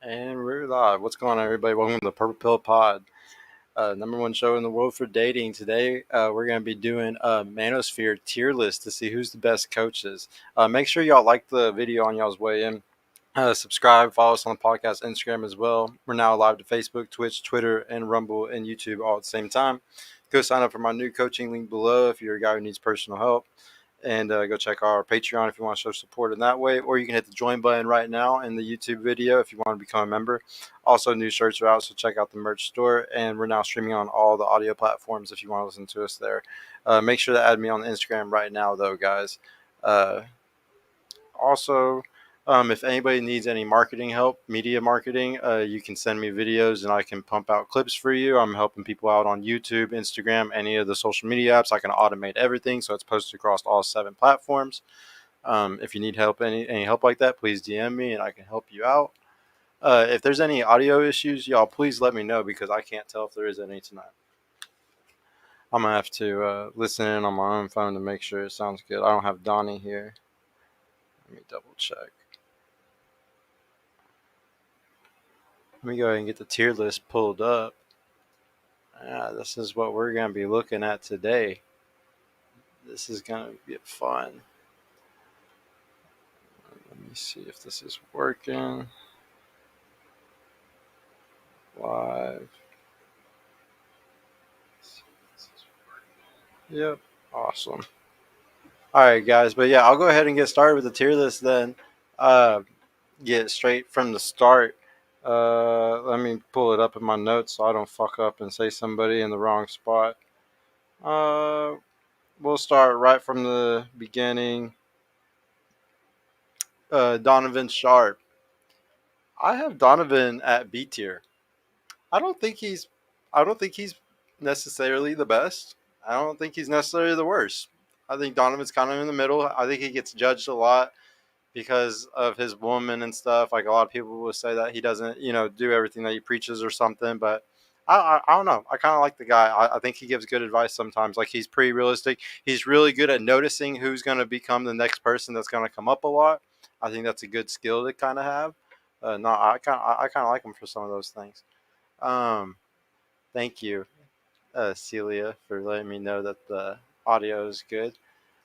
And we're live. What's going on, everybody? Welcome to the Purple Pill Pod, number one show in the world for dating. Today, we're going to be doing a MANOSPHERE tier list to see who's the best coaches. Make sure y'all like the video on y'all's way in. Subscribe, follow us on the podcast, Instagram as well. We're now live to Facebook, Twitch, Twitter, and Rumble and YouTube all at the same time. Go sign up for my new coaching link below if you're a guy who needs personal help. And go check our Patreon if you want to show support in that way. Or you can hit the join button right now in the YouTube video if you want to become a member. Also, new shirts are out, so check out the merch store. And we're now streaming on all the audio platforms if you want to listen to us there. Make sure to add me on Instagram right now, though, guys. Uh, also, if anybody needs any marketing help, media marketing, you can send me videos and I can pump out clips for you. I'm helping people out on YouTube, Instagram, any of the social media apps. I can automate everything so it's posted across all 7 platforms. If you need help, any help like that, please DM me and I can help you out. If there's any audio issues, y'all please let me know because I can't tell if there is any tonight. I'm going to have to listen in on my own phone to make sure it sounds good. I don't have Donnie here. Let me double check. Let me go ahead and get the tier list pulled up. This is what we're going to be looking at today. This is going to be fun. Let me see if this is working. Live. Yep. Awesome. All right, guys. But yeah, I'll go ahead and get started with the tier list then. Get straight from the start. Let me pull it up in my notes so I don't fuck up and say somebody in the wrong spot. We'll start right from the beginning. Donovan Sharp. I have Donovan at B tier. I don't think he's necessarily the best. I don't think he's necessarily the worst. I think Donovan's kind of in the middle. I think he gets judged a lot because of his woman and stuff. Like a lot of people will say that he doesn't, do everything that he preaches or something. But I don't know. I kind of like the guy. I think he gives good advice sometimes. Like he's pretty realistic. He's really good at noticing who's going to become the next person that's going to come up a lot. I think that's a good skill to kind of have. No, I kind of like him for some of those things. Um, Thank you, Celia, for letting me know that the audio is good.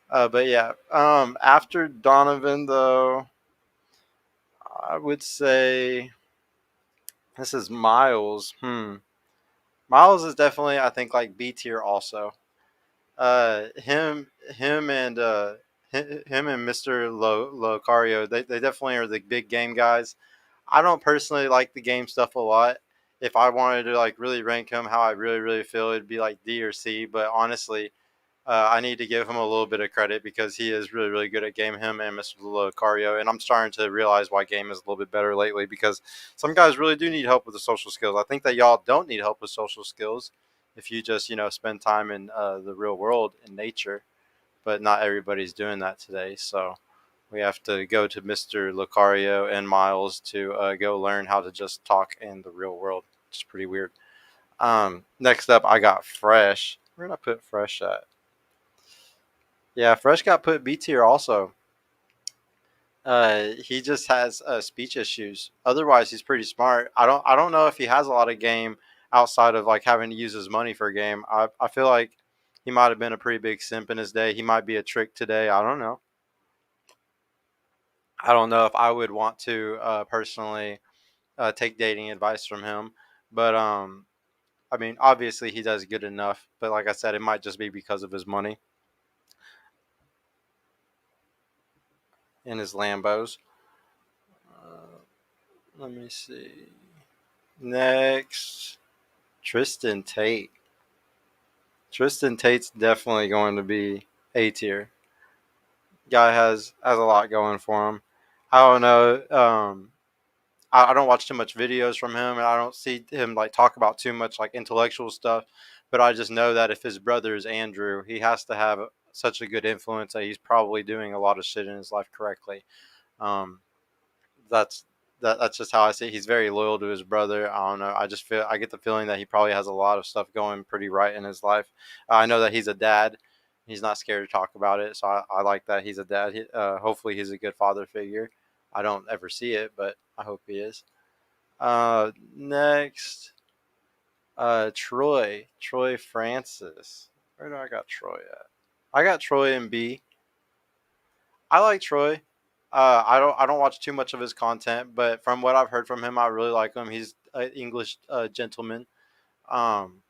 But yeah, after Donovan, though, I would say this is Miles. Miles is definitely, I think, like B tier also. Him and Mr. Locario, they definitely are the big game guys. I don't personally like the game stuff a lot. If I wanted to like really rank him how I really feel, it'd be like D or C. But honestly, I need to give him a little bit of credit because he is really good at game. Him and Mr. Lucario, and I'm starting to realize why game is a little bit better lately because some guys really do need help with the social skills. I think that y'all don't need help with social skills if you just spend time in the real world in nature, but not everybody's doing that today. So we have to go to Mr. Lucario and Miles to go learn how to just talk in the real world. It's pretty weird. Next up, I got Fresh. Where did I put Fresh at? Yeah, Fresh got put B tier also. He just has speech issues. Otherwise, he's pretty smart. I don't know if he has a lot of game outside of like having to use his money for a game. I feel like he might have been a pretty big simp in his day. He might be a trick today. I don't know. I don't know if I would want to personally take dating advice from him, but I mean, obviously he does good enough. But like I said, it might just be because of his money and his Lambos. Uh, Let me see. Next, Tristan Tate. Tristan Tate's definitely going to be A tier. Guy has a lot going for him. I don't know. I don't watch too much videos from him, and I don't see him like talk about too much like intellectual stuff. But I just know that if his brother is Andrew, he has to have such a good influence that he's probably doing a lot of shit in his life correctly. Um, that's that's just how I see it. He's very loyal to his brother. I don't know. I get the feeling that he probably has a lot of stuff going pretty right in his life. I know that he's a dad. He's not scared to talk about it, so I like that he's a dad. Hopefully, he's a good father figure. I don't ever see it, but I hope he is. Next, Troy Francis. Where do I got Troy at? I got Troy in B. I like Troy. I don't watch too much of his content, but from what I've heard from him, I really like him. He's an English gentleman. Um,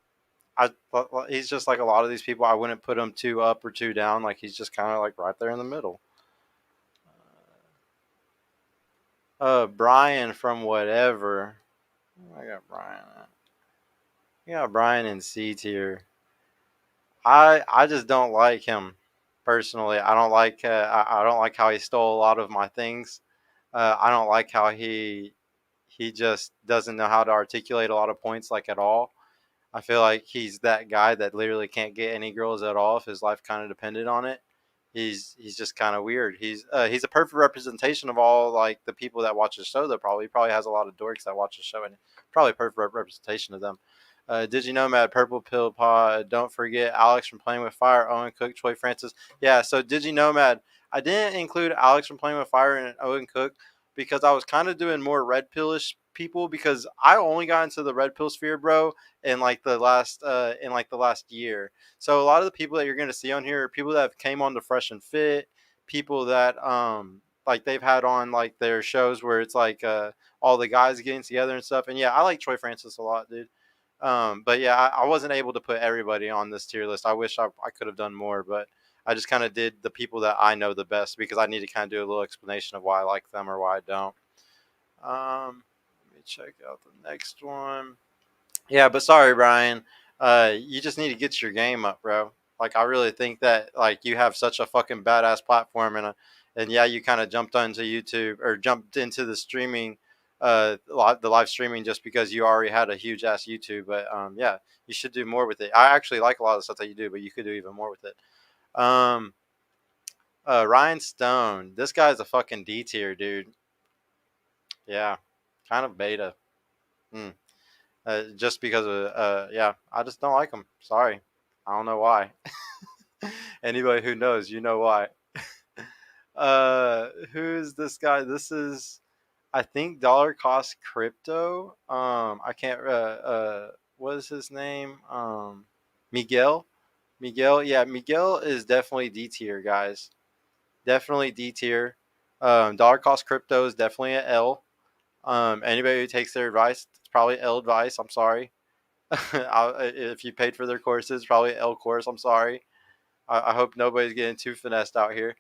he's just like a lot of these people. I wouldn't put him too up or too down. Like he's just kind of like right there in the middle. Brian from whatever. I got Brian. I got Brian in C tier. I just don't like him personally. I don't like I don't like how he stole a lot of my things. I don't like how he just doesn't know how to articulate a lot of points like at all. I feel like he's that guy that literally can't get any girls at all if his life kind of depended on it. He's just kind of weird. He's a perfect representation of all like the people that watch the show. Though probably he probably has a lot of dorks that watch the show, and probably a perfect representation of them. Did you know, Matt? Purple Pill Pod. Don't forget Alex from Playing with Fire. Owen Cook, Troy Francis. Yeah. So did you know, Matt? I didn't include Alex from Playing with Fire and Owen Cook because I was kind of doing more red pillish people because I only got into the red pill sphere, bro, in like the last year. So a lot of the people that you're going to see on here are people that have came on to Fresh and Fit, people that like they've had on like their shows where it's like all the guys getting together and stuff. And yeah, I like Troy Francis a lot, dude. But yeah, I wasn't able to put everybody on this tier list. I wish I could have done more, but I just kind of did the people that I know the best because I need to kind of do a little explanation of why I like them or why I don't. Let me check out the next one. Yeah, but sorry, Brian. You just need to get your game up, bro. Like I really think that like you have such a fucking badass platform and yeah, you kind of jumped onto YouTube or jumped into the streaming, the live streaming just because you already had a huge ass YouTube. But yeah, you should do more with it. I actually like a lot of the stuff that you do, but you could do even more with it. Um, Ryan Stone, this guy's a fucking D tier, dude. Yeah, kind of beta. Hmm. Just because of yeah, I just don't like him. Sorry, I don't know why. Anybody who knows, you know why. Who's this guy? This is, I think, dollar cost crypto. I can't. What is his name? Miguel. Miguel. Yeah, Miguel is definitely D tier, guys. Definitely D tier. Dollar cost crypto is definitely an L. Anybody who takes their advice, it's probably L advice. I'm sorry. If you paid for their courses, probably L course. I'm sorry. I hope nobody's getting too finessed out here.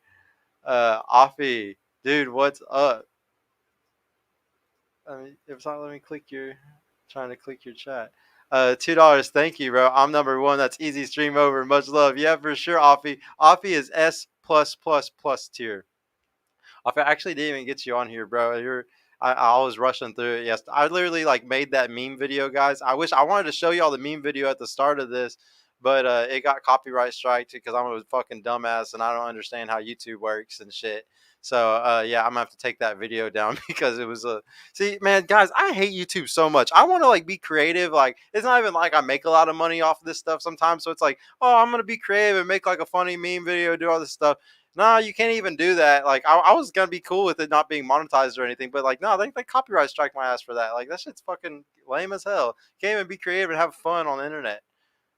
Afi, dude, what's up? I mean, if it's not, let me click your. Trying to click your chat. $2. Thank you, bro. I'm number one. That's easy. Stream over. Much love. Yeah, for sure. Afi. Afi is S plus plus plus tier. I actually didn't even get you on here, bro. I was rushing through it. Yes, I literally like made that meme video, guys. I wish I wanted to show y'all the meme video at the start of this, but it got copyright striked because I'm a fucking dumbass and I don't understand how YouTube works and shit. So yeah, I'm gonna have to take that video down because it was a see, man, guys. I hate YouTube so much. I want to like be creative. Like it's not even like I make a lot of money off of this stuff sometimes. So it's like, oh, I'm gonna be creative and make like a funny meme video, do all this stuff. No, you can't even do that. Like, I was gonna be cool with it not being monetized or anything, but like, no, they copyright strike my ass for that. Like, that shit's fucking lame as hell. Can't even be creative and have fun on the internet.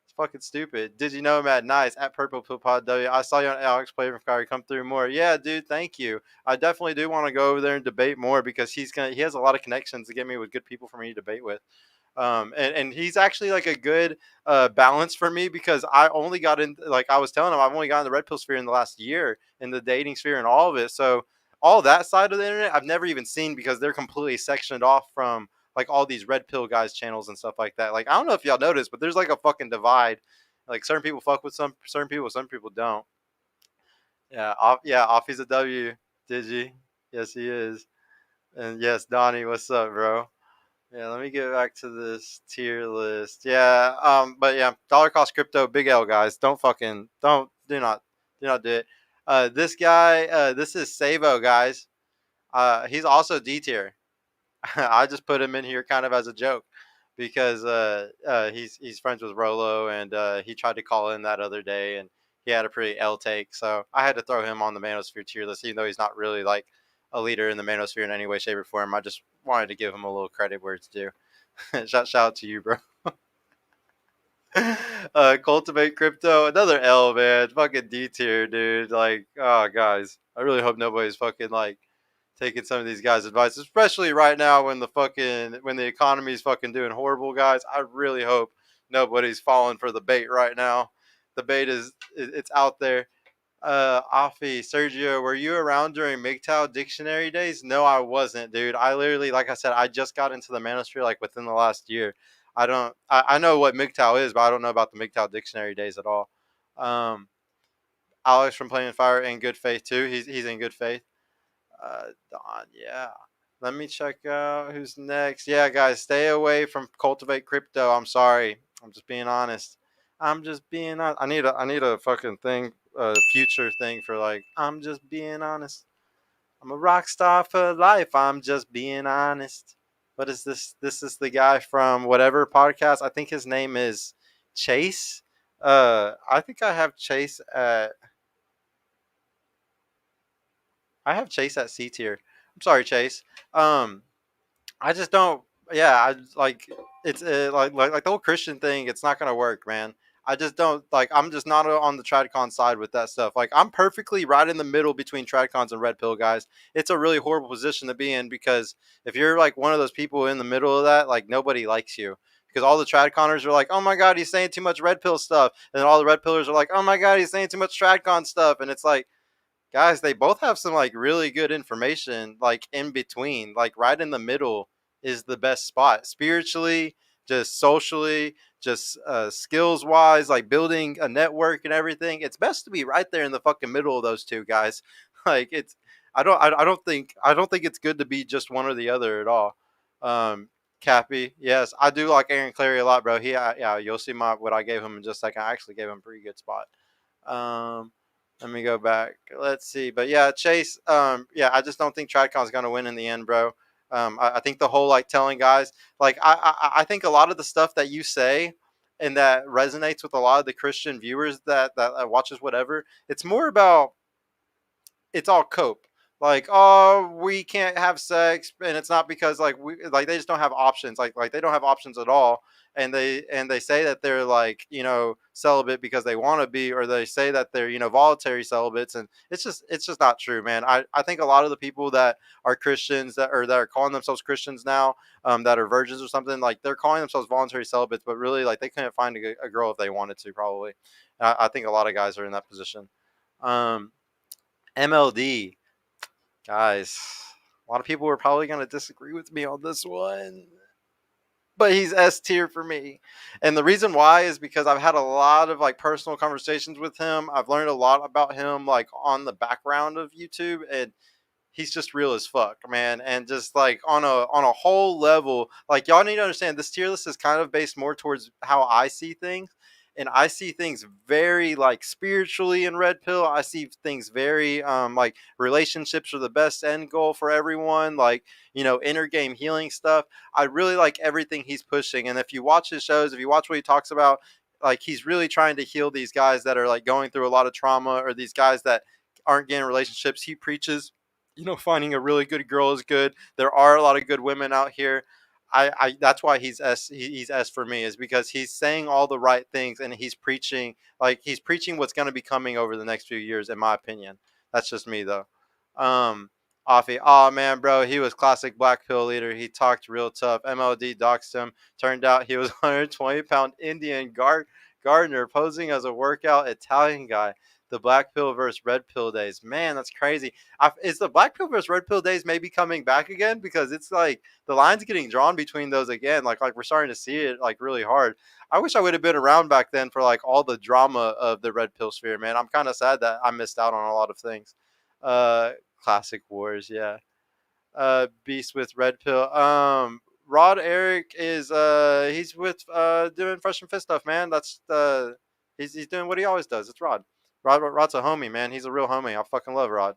It's fucking stupid. Did you know, Matt? Nice at Purple Pill Pod W. I saw you on Alex Play from Kyrie. Come through more. Yeah, dude. Thank you. I definitely do want to go over there and debate more because he has a lot of connections to get me with good people for me to debate with. And he's actually like a good balance for me because I only got in, like I was telling him, I've only gotten the red pill sphere in the last year in the dating sphere and all of it. So all that side of the internet I've never even seen because they're completely sectioned off from like all these red pill guys channels and stuff like that. Like I don't know if y'all noticed, but there's like a fucking divide. Like certain people fuck with some people don't. Yeah, off he's a W. Did you? Yes, he is. And yes, Donnie, what's up, bro? Yeah, let me get back to this tier list. Yeah, but yeah, dollar cost crypto, big L, guys. Do not do it. This guy, this is Savo, guys. He's also D tier. I just put him in here kind of as a joke because he's friends with Rolo and he tried to call in that other day and he had a pretty L take, so I had to throw him on the Manosphere tier list, even though he's not really like a leader in the manosphere in any way, shape, or form. I just wanted to give him a little credit where it's due. Shout out to you, bro. Cultivate crypto, another L, man. Fucking D tier, dude. Like, oh, guys, I really hope nobody's fucking like taking some of these guys' advice, especially right now when the economy's fucking doing horrible, guys. I really hope nobody's falling for the bait right now. The bait it's out there. Afi, Sergio, were you around during MGTOW dictionary days? No, I wasn't, dude. I literally, like I said, I just got into the manosphere like within the last year. I know what MGTOW is, but I don't know about the MGTOW dictionary days at all. Um, Alex from Playing Fire in good faith too. He's in good faith. Don, yeah. Let me check out who's next. Yeah, guys, stay away from Cultivate Crypto. I'm sorry. I'm just being honest. I'm just being honest. I need a fucking thing, future thing for like. I'm just being honest. I'm a rock star for life. I'm just being honest. What is this? This is the guy from whatever podcast. I think his name is Chase. I think I have Chase at C tier. I'm sorry, Chase. Um, I just don't. Yeah, I like it's like the whole Christian thing. It's not gonna work, man. I just don't like. I'm just not on the Tradcon side with that stuff. Like I'm perfectly right in the middle between Tradcons and Red Pill guys. It's a really horrible position to be in because if you're like one of those people in the middle of that, like nobody likes you because all the Tradconers are like, oh my god, he's saying too much Red Pill stuff, and then all the Red Pillers are like, oh my god, he's saying too much Tradcon stuff, and it's like guys, they both have some like really good information like in between. Like right in the middle is the best spot spiritually, just socially, just skills wise, like building a network and everything. It's best to be right there in the fucking middle of those two guys. Like it's I don't think it's good to be just one or the other at all. um Cappy, yes, I do like Aaron Clary a lot, bro. Yeah, you'll see my what I gave him in just a second. I actually gave him a pretty good spot. um Let me go back. Let's see. But yeah, Chase, yeah, I just don't think Tradcon's going to win in the end, bro. I think the whole like telling guys, like, I think a lot of the stuff that you say and that resonates with a lot of the Christian viewers that watches whatever, it's more about it's all cope. Like, oh, we can't have sex, and it's not because like we like they just don't have options. Like they don't have options at all, and they say that they're like celibate because they want to be, or they say that they're voluntary celibates, and it's just not true, man. I think a lot of the people that are Christians that are calling themselves Christians now, that are virgins or something, like they're calling themselves voluntary celibates, but really like they couldn't find a girl if they wanted to, probably. I think a lot of guys are in that position. Um, MLD. Guys, a lot of people are probably going to disagree with me on this one, but he's S tier for me. And the reason why is because I've had a lot of like personal conversations with him. I've learned a lot about him like on the background of YouTube, and he's just real as fuck, man. And just like on a whole level, like y'all need to understand this tier list is kind of based more towards how I see things. And I see things very like spiritually in Red Pill. I see things very like relationships are the best end goal for everyone, like inner game healing stuff. I really like everything he's pushing. And if you watch his shows, if you watch what he talks about, like he's really trying to heal these guys that are like going through a lot of trauma, or these guys that aren't getting relationships. He preaches finding a really good girl is good. There are a lot of good women out here. I that's why he's S for me, is because he's saying all the right things, and he's preaching what's going to be coming over the next few years, in my opinion. That's just me though. Um, Offie, oh man, bro, he was classic black pill leader. He talked real tough. MLD doxed him. Turned out he was 120-pound Indian gardener posing as a workout Italian guy. The black pill versus red pill days. Man, that's crazy. Is the black pill versus red pill days maybe coming back again? Because it's like the line's getting drawn between those again. Like we're starting to see it like really hard. I wish I would have been around back then for like all the drama of the red pill sphere, man. I'm kind of sad that I missed out on a lot of things. Uh, Classic wars, yeah. Beast with red pill. Rod Eric is he's with doing fresh and fit stuff, man. That's he's doing what he always does. It's Rod. Rod's a homie, man. He's a real homie. I fucking love Rod.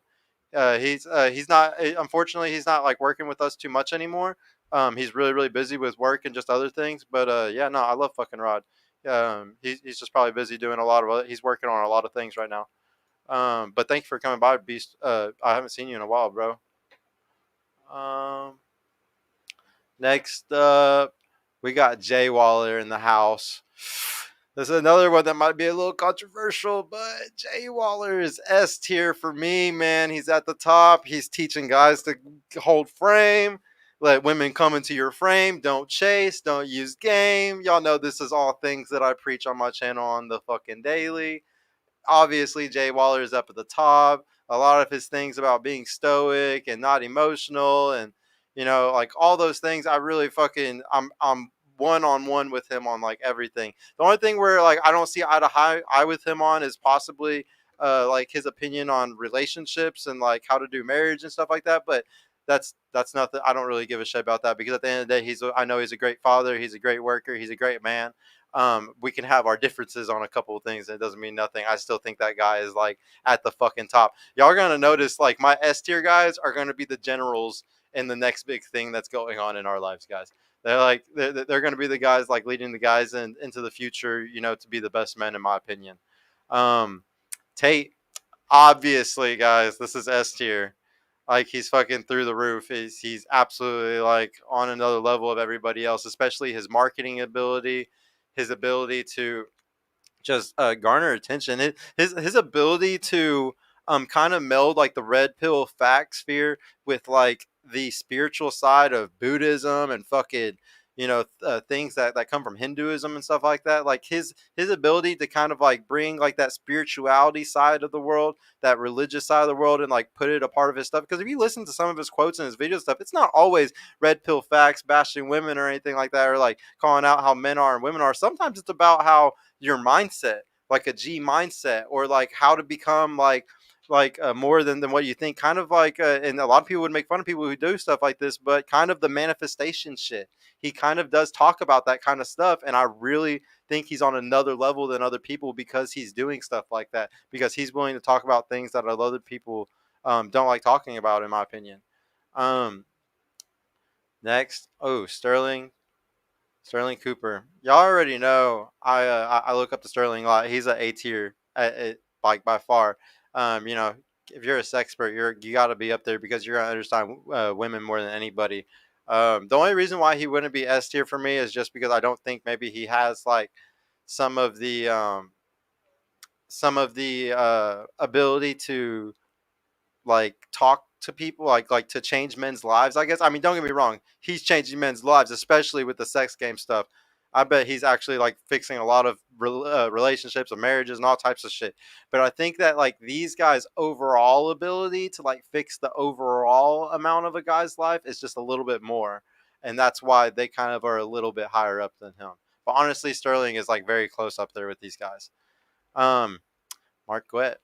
He's not unfortunately he's not like working with us too much anymore. He's really busy with work and just other things. But yeah, no, I love fucking Rod. He's just probably busy doing a lot of he's working on a lot of things right now. But thank you for coming by, Beast. I haven't seen you in a while, bro. Um, Next up, we got Jay Waller in the house. This is another one that might be a little controversial, but Jay Waller is S tier for me, man. He's at the top. He's teaching guys to hold frame, let women come into your frame, don't chase, don't use game. Y'all know this is all things that I preach on my channel on the fucking daily. Obviously Jay Waller is up at the top. A lot of his things about being stoic and not emotional, and like all those things, I really fucking I'm one on one with him on like everything. The only thing where like I don't see eye to eye with him on is possibly like his opinion on relationships and like how to do marriage and stuff like that. But that's nothing. I don't really give a shit about that, because at the end of the day, I know he's a great father, he's a great worker, he's a great man. We can have our differences on a couple of things. It doesn't mean nothing. I still think that guy is like at the fucking top. Y'all are gonna notice like my S tier guys are gonna be the generals in the next big thing that's going on in our lives, guys. They're like they're gonna be the guys like leading the guys into the future, to be the best men in my opinion. Um, Tate, obviously, guys, this is S tier. Like he's fucking through the roof. He's absolutely like on another level of everybody else, especially his marketing ability, his ability to just garner attention. His ability to kind of meld like the red pill fact sphere with like the spiritual side of Buddhism and fucking things that come from Hinduism and stuff like that. Like his ability to kind of like bring like that spirituality side of the world, that religious side of the world, and like put it a part of his stuff. Because if you listen to some of his quotes and his video stuff, it's not always red pill facts bashing women or anything like that, or like calling out how men are and women are. Sometimes it's about how your mindset, like a G mindset, or like how to become more than what you think, kind of like and a lot of people would make fun of people who do stuff like this, but kind of the manifestation shit. He kind of does talk about that kind of stuff, and I really think he's on another level than other people because he's doing stuff like that, because he's willing to talk about things that other people don't like talking about, in my opinion. um Next, Sterling Cooper. Y'all already know I look up to Sterling a lot. He's an A tier, like by far. If you're a sex expert, you got to be up there because you're gonna understand women more than anybody. The only reason why he wouldn't be S tier for me is just because I don't think maybe he has like some of the ability to like talk to people, like to change men's lives, I guess. I mean, don't get me wrong, he's changing men's lives, especially with the sex game stuff. I bet he's actually like fixing a lot of relationships and marriages and all types of shit. But I think that like these guys overall ability to like fix the overall amount of a guy's life is just a little bit more, and that's why they kind of are a little bit higher up than him. But honestly, Sterling is like very close up there with these guys. um Mark Gwitt.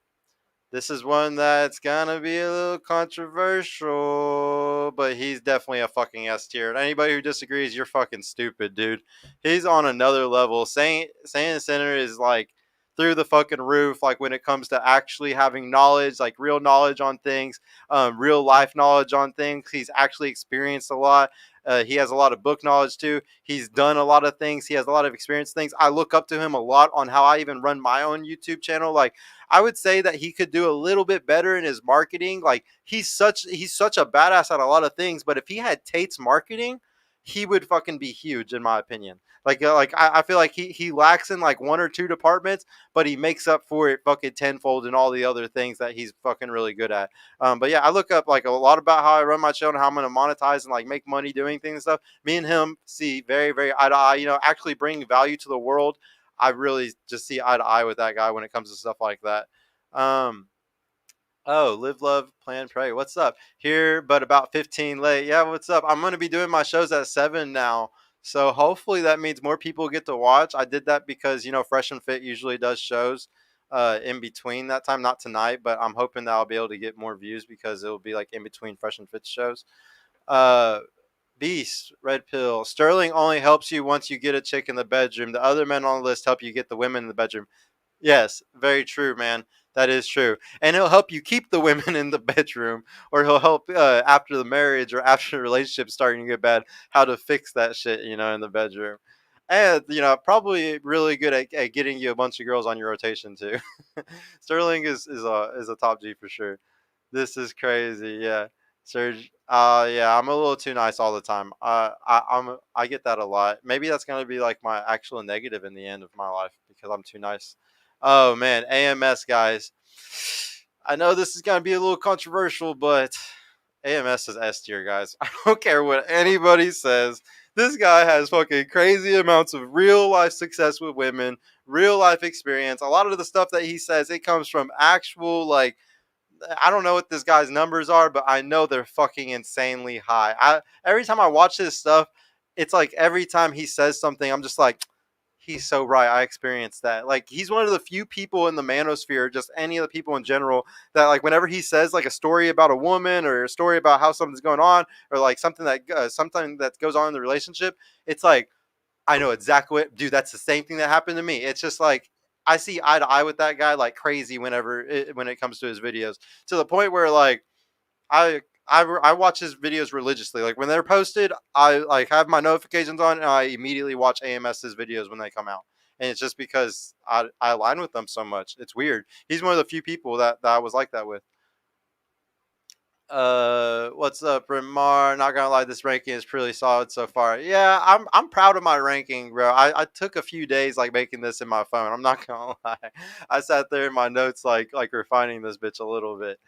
This is one that's gonna be a little controversial, but he's definitely a fucking S tier. And anybody who disagrees, you're fucking stupid, dude. He's on another level. Saint Center is like through the fucking roof. Like when it comes to actually having knowledge, like real knowledge on things, real life knowledge on things. He's actually experienced a lot. He has a lot of book knowledge too. He's done a lot of things. He has a lot of experience things. I look up to him a lot on how I even run my own YouTube channel. Like I would say that he could do a little bit better in his marketing. Like he's such a badass at a lot of things, but if he had Tate's marketing, he would fucking be huge in my opinion. I feel like he lacks in like one or two departments, but he makes up for it fucking tenfold in all the other things that he's fucking really good at. But yeah, I look up like a lot about how I run my channel, how I'm gonna monetize and like make money doing things and stuff. Me and him see very, very eye to eye. Actually bringing value to the world. I really just see eye to eye with that guy when it comes to stuff like that. Um, oh, live, love, plan, pray. What's up? Here, but about 15 late. Yeah, what's up? I'm going to be doing my shows at 7 now. So hopefully that means more people get to watch. I did that because, Fresh and Fit usually does shows in between that time. Not tonight, but I'm hoping that I'll be able to get more views because it'll be like in between Fresh and Fit shows. Uh, Beast, Red Pill. Sterling only helps you once you get a chick in the bedroom. The other men on the list help you get the women in the bedroom. Yes, very true, man. That is true. And he'll help you keep the women in the bedroom, or he'll help after the marriage or after the relationship starting to get bad, how to fix that shit, in the bedroom. And, probably really good at getting you a bunch of girls on your rotation, too. Sterling is a top G for sure. This is crazy, yeah. Serge. Yeah, I'm a little too nice all the time. I get that a lot. Maybe that's gonna be like my actual negative in the end of my life because I'm too nice. Oh man, AMS guys. I know this is gonna be a little controversial, but AMS is S tier, guys. I don't care what anybody says. This guy has fucking crazy amounts of real life success with women, real life experience. A lot of the stuff that he says, it comes from actual like I don't know what this guy's numbers are, but I know they're fucking insanely high. Every time I watch his stuff, it's like every time he says something, I'm just like, he's so right. I experienced that. Like he's one of the few people in the manosphere, just any of the people in general, that like whenever he says like a story about a woman or a story about how something's going on or like something that goes on in the relationship, it's like I know exactly what, dude. That's the same thing that happened to me. It's just like I see eye to eye with that guy like crazy when it comes to his videos, to the point where like I watch his videos religiously. Like when they're posted, I like have my notifications on and I immediately watch AMS's videos when they come out. And it's just because I align with them so much. It's weird. He's one of the few people that I was like that with. What's up, Remar? Not gonna lie, this ranking is pretty solid so far. Yeah, I'm proud of my ranking, bro. I took a few days like making this in my phone. I'm not gonna lie. I sat there in my notes like refining this bitch a little bit.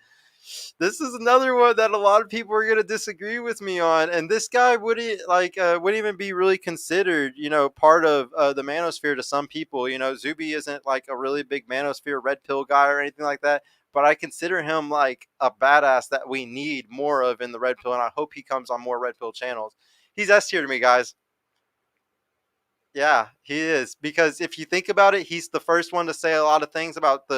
This is another one that a lot of people are gonna disagree with me on, and this guy wouldn't even be really considered, part of the manosphere to some people. Zuby isn't like a really big manosphere red pill guy or anything like that, but I consider him like a badass that we need more of in the red pill, and I hope he comes on more red pill channels. He's S tier to me, guys. Yeah, he is. Because if you think about it, he's the first one to say a lot of things about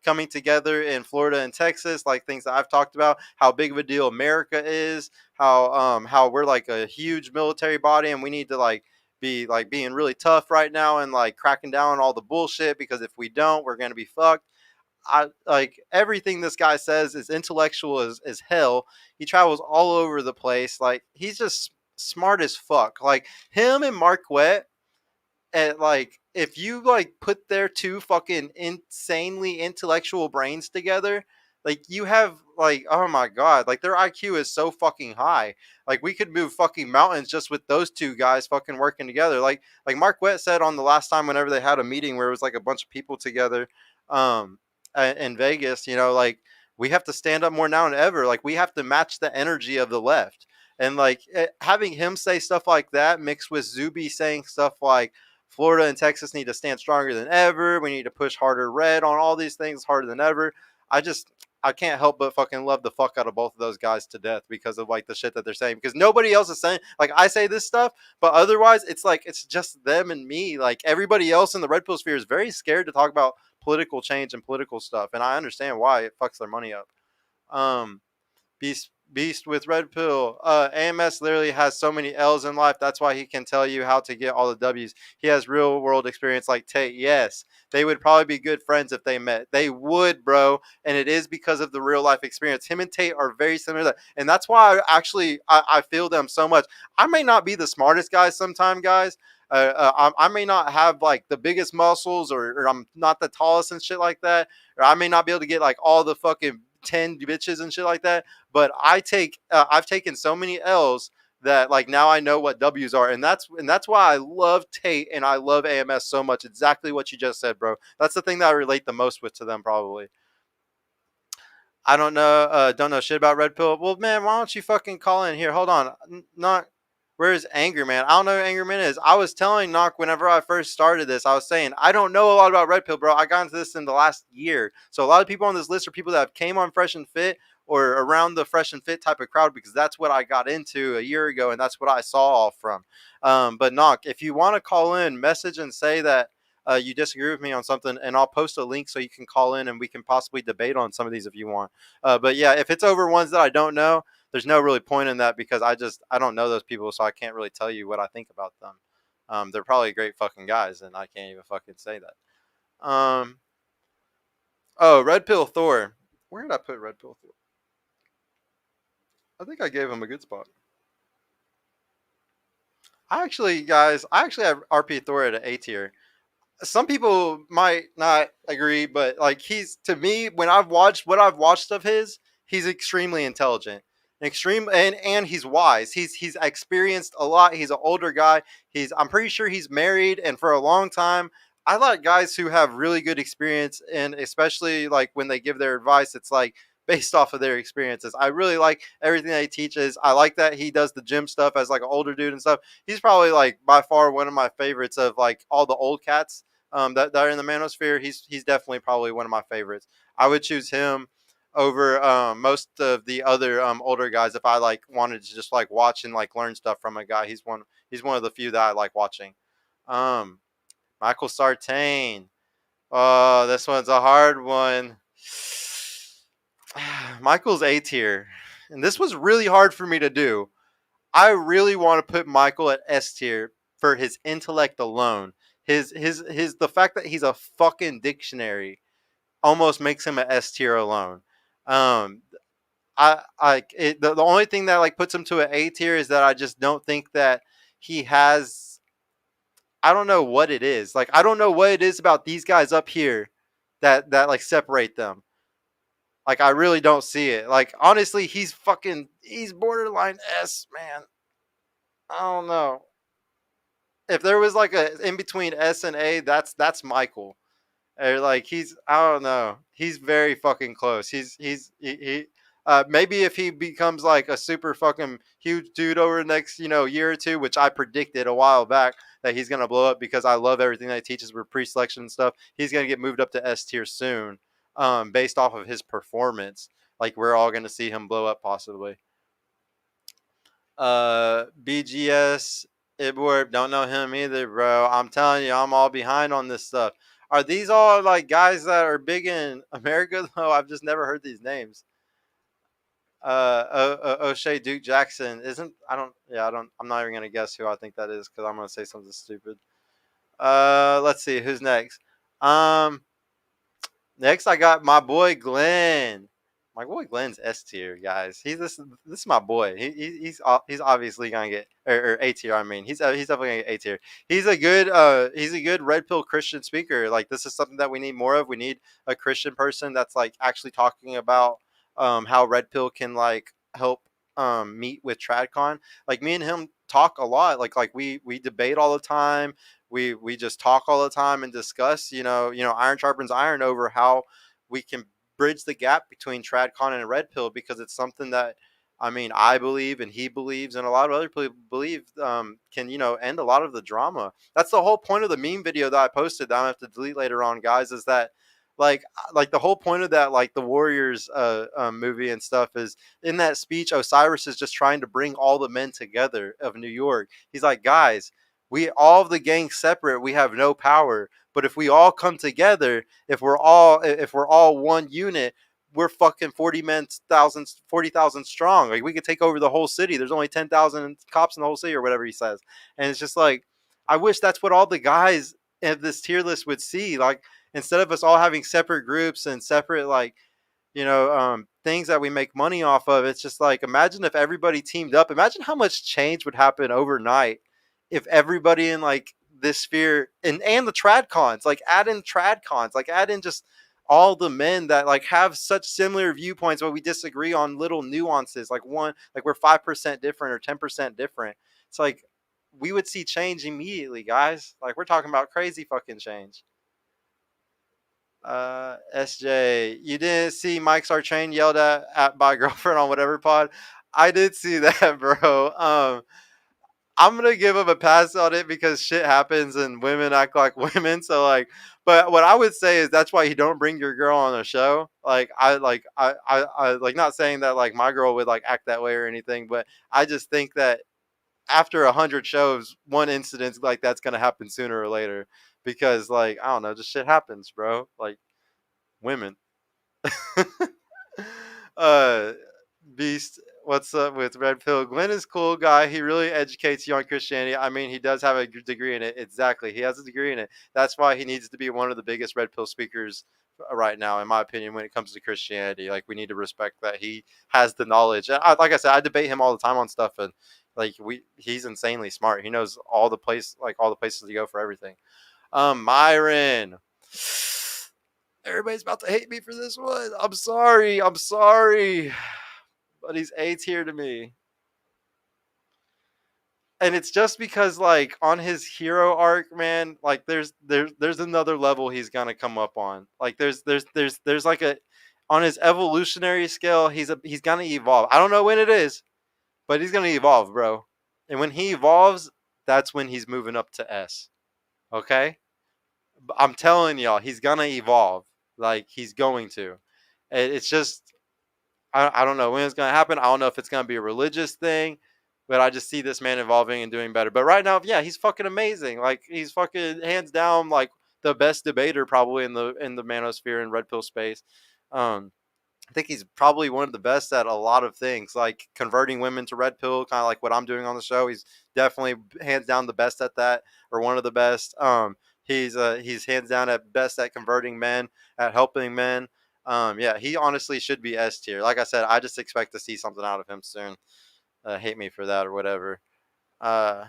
coming together in Florida and Texas, like things that I've talked about, how big of a deal America is, how we're like a huge military body and we need to like be like being really tough right now and like cracking down on all the bullshit because if we don't, we're gonna be fucked. I like everything this guy says is intellectual as hell. He travels all over the place. Like he's just smart as fuck. Like him and Marquette, and like if you like put their two fucking insanely intellectual brains together, like you have like oh my god, like their IQ is so fucking high. Like we could move fucking mountains just with those two guys fucking working together. Like Marquette said on the last time whenever they had a meeting where it was like a bunch of people together um in Vegas, like we have to stand up more now than ever. Like we have to match the energy of the left. And like having him say stuff like that mixed with Zuby saying stuff like Florida and Texas need to stand stronger than ever. We need to push harder red on all these things harder than ever. I can't help but fucking love the fuck out of both of those guys to death because of like the shit that they're saying. Because nobody else is saying like I say this stuff, but otherwise it's like it's just them and me. Like everybody else in the red pill sphere is very scared to talk about political change and political stuff, and I understand why it fucks their money up. Um, Beast with red pill. AMS literally has so many L's in life. That's why he can tell you how to get all the W's. He has real world experience like Tate. Yes, they would probably be good friends if they met. They would, bro. And it is because of the real life experience. Him and Tate are very similar, and that's why I feel them so much. I may not be the smartest guy sometime, guys. I may not have like the biggest muscles, or I'm not the tallest and shit like that, or I may not be able to get like all the fucking 10 bitches and shit like that, but I've taken so many L's that like now I know what W's are, and that's why I love Tate and I love AMS so much. Exactly what you just said, bro. That's the thing that I relate the most with to them, probably. I don't know shit about Red Pill. Well, man, why don't you fucking call in here? Hold on, not. Where's Anger Man? I don't know who Anger Man is. I was telling Knock whenever I first started this, I was saying I don't know a lot about Red Pill, bro. I got into this in the last year, so a lot of people on this list are people that have came on Fresh and Fit or around the Fresh and Fit type of crowd because that's what I got into a year ago and that's what I saw all from. But Knock, if you want to call in, message and say that you disagree with me on something, and I'll post a link so you can call in and we can possibly debate on some of these if you want. But yeah, if it's over ones that I don't know, there's no really point in that because I don't know those people, so I can't really tell you what I think about them. They're probably great fucking guys, and I can't even fucking say that. Oh, Red Pill Thor. Where did I put Red Pill Thor? I think I gave him a good spot. I actually have RP Thor at an A tier. Some people might not agree, but like he's to me when I've watched what I've watched of his, he's extremely intelligent. extreme, and he's wise. He's experienced a lot. He's an older guy. I'm pretty sure he's married and for a long time. I like guys who have really good experience, and especially like when they give their advice, it's like based off of their experiences. I really like everything that he teaches. I like that he does the gym stuff as like an older dude and stuff. He's probably like by far one of my favorites of like all the old cats that are in the manosphere. He's definitely probably one of my favorites. I would choose him over most of the other older guys if I like wanted to just like watch and like learn stuff from a guy. He's one of the few that I like watching. Um, Michael Sartain. Oh, this one's a hard one. Michael's A tier, and this was really hard for me to do. I really want to put Michael at S tier for his intellect alone. His the fact that he's a fucking dictionary almost makes him a S tier alone. Um, the only thing that like puts him to an A tier is that I just don't think that he has. I don't know what it is. Like I don't know what it is about these guys up here that like separate them. Like I really don't see it. Like honestly, he's borderline S, man. I don't know. If there was like a in between S and A, that's Michael. Or like I don't know. He's very fucking close. He maybe if he becomes like a super fucking huge dude over the next, year or two, which I predicted a while back that he's gonna blow up because I love everything that he teaches with pre-selection and stuff. He's gonna get moved up to S tier soon, based off of his performance. Like we're all gonna see him blow up possibly. BGS Ibward, don't know him either, bro. I'm telling you, I'm all behind on this stuff. Are these all like guys that are big in America though? I've just never heard these names. O'Shea Duke Jackson isn't. I don't. Yeah, I don't. I'm not even gonna guess who I think that is because I'm gonna say something stupid. Let's see who's next. Um, Next, I got my boy Glenn. My boy Glenn's S tier, guys. This is my boy. He's obviously gonna get or A tier. I mean, he's definitely gonna get A tier. He's a good red pill Christian speaker. Like this is something that we need more of. We need a Christian person that's like actually talking about how red pill can like help meet with TradCon. Like me and him talk a lot. Like we debate all the time. We just talk all the time and discuss, iron sharpens iron over how we can bridge the gap between TradCon and Red Pill because it's something that I mean I believe and he believes and a lot of other people believe can end a lot of the drama. That's the whole point of the meme video that I posted that I have to delete later on, guys. Is that like the whole point of that like the Warriors movie and stuff is in that speech Osiris is just trying to bring all the men together of New York. He's like, guys, we all of the gangs separate, we have no power. But if we all come together, if we're all one unit, we're fucking 40,000 strong. Like we could take over the whole city. There's only 10,000 cops in the whole city or whatever he says. And it's just like I wish that's what all the guys of this tier list would see. Like instead of us all having separate groups and separate like things that we make money off of, it's just like imagine if everybody teamed up. Imagine how much change would happen overnight if everybody in like this sphere and the tradcons like add in just all the men that like have such similar viewpoints but we disagree on little nuances like one like we're 5% different or 10% different. It's like we would see change immediately, guys. Like we're talking about crazy fucking change. SJ, you didn't see Mike Sartrain yelled at by girlfriend on whatever pod? I did see that, bro. I'm gonna give him a pass on it because shit happens and women act like women. So like, but what I would say is that's why you don't bring your girl on a show. Like I like not saying that like my girl would like act that way or anything, but I just think that after 100 shows, one incident like that's gonna happen sooner or later because like I don't know, just shit happens, bro. Like women. uh, Beast, what's up with Red Pill? Glenn is a cool guy. He really educates you on Christianity. I mean, he does have a degree in it. Exactly. He has a degree in it. That's why he needs to be one of the biggest Red Pill speakers right now, in my opinion, when it comes to Christianity. Like, we need to respect that he has the knowledge. Like I said, I debate him all the time on stuff, and like he's insanely smart. He knows all the places to go for everything. Myron. Everybody's about to hate me for this one. I'm sorry. but he's A tier to me. And it's just because like on his hero arc, man, like there's another level he's gonna come up on. Like there's like a on his evolutionary scale, he's gonna evolve. I don't know when it is, but he's gonna evolve, bro. And when he evolves, that's when he's moving up to S. Okay? I'm telling y'all, he's gonna evolve. Like he's going to. It's just I don't know when it's gonna happen. I don't know if it's gonna be a religious thing, but I just see this man evolving and doing better. But right now, yeah, he's fucking amazing. Like he's fucking hands down like the best debater probably in the manosphere and red pill space. Um, I think he's probably one of the best at a lot of things, like converting women to red pill, kind of like what I'm doing on the show. He's definitely hands down the best at that, or one of the best. He's hands down at best at converting men, at helping men. Yeah, he honestly should be S tier. Like I said, I just expect to see something out of him soon. Hate me for that or whatever. Uh,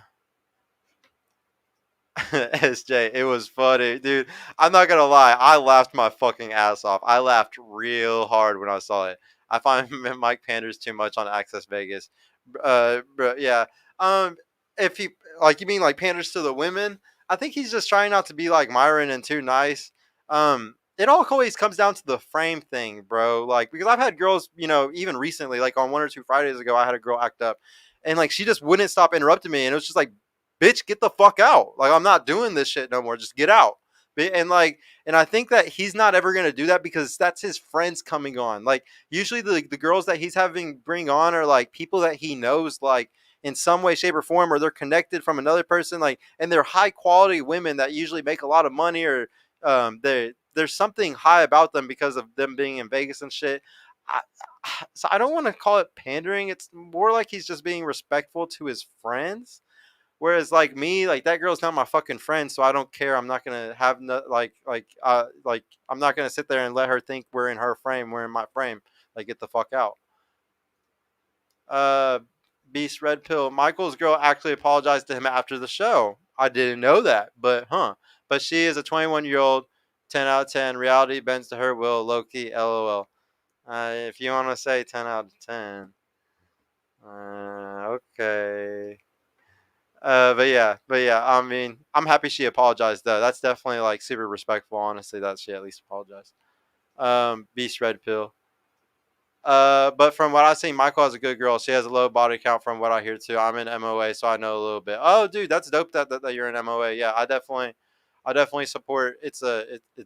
SJ, it was funny, dude. I'm not gonna lie, I laughed my fucking ass off. I laughed real hard when I saw it. I find Mike panders too much on Access Vegas. Yeah. Um, if he like, you mean like panders to the women? I think he's just trying not to be like Myron and too nice. It all always comes down to the frame thing, bro. Like because I've had girls, even recently, like on 1 or 2 Fridays ago, I had a girl act up, and like she just wouldn't stop interrupting me, and it was just like, bitch, get the fuck out. Like, I'm not doing this shit no more. Just get out. And I think that he's not ever going to do that because that's his friends coming on. Like, usually the girls that he's having bring on are like people that he knows, like, in some way, shape, or form, or they're connected from another person. Like, and they're high quality women that usually make a lot of money, or there's something high about them because of them being in Vegas and shit. I, so I don't want to call it pandering. It's more like he's just being respectful to his friends. Whereas like me, like that girl's not my fucking friend, so I don't care. I'm not gonna have no like I'm not gonna sit there and let her think we're in her frame, we're in my frame. Like get the fuck out. Uh, Beast Red Pill. Michael's girl actually apologized to him after the show. I didn't know that, but huh. But she is a 21-year-old, 10 out of 10. Reality bends to her will. Loki, LOL. If you want to say 10 out of 10, okay. But yeah. I mean, I'm happy she apologized though. That's definitely like super respectful, honestly, that she at least apologized. Beast Red Pill. But from what I've seen, Michael has a good girl. She has a low body count from what I hear too. I'm in MOA, so I know a little bit. Oh, dude, that's dope that you're in MOA. Yeah, I definitely support. It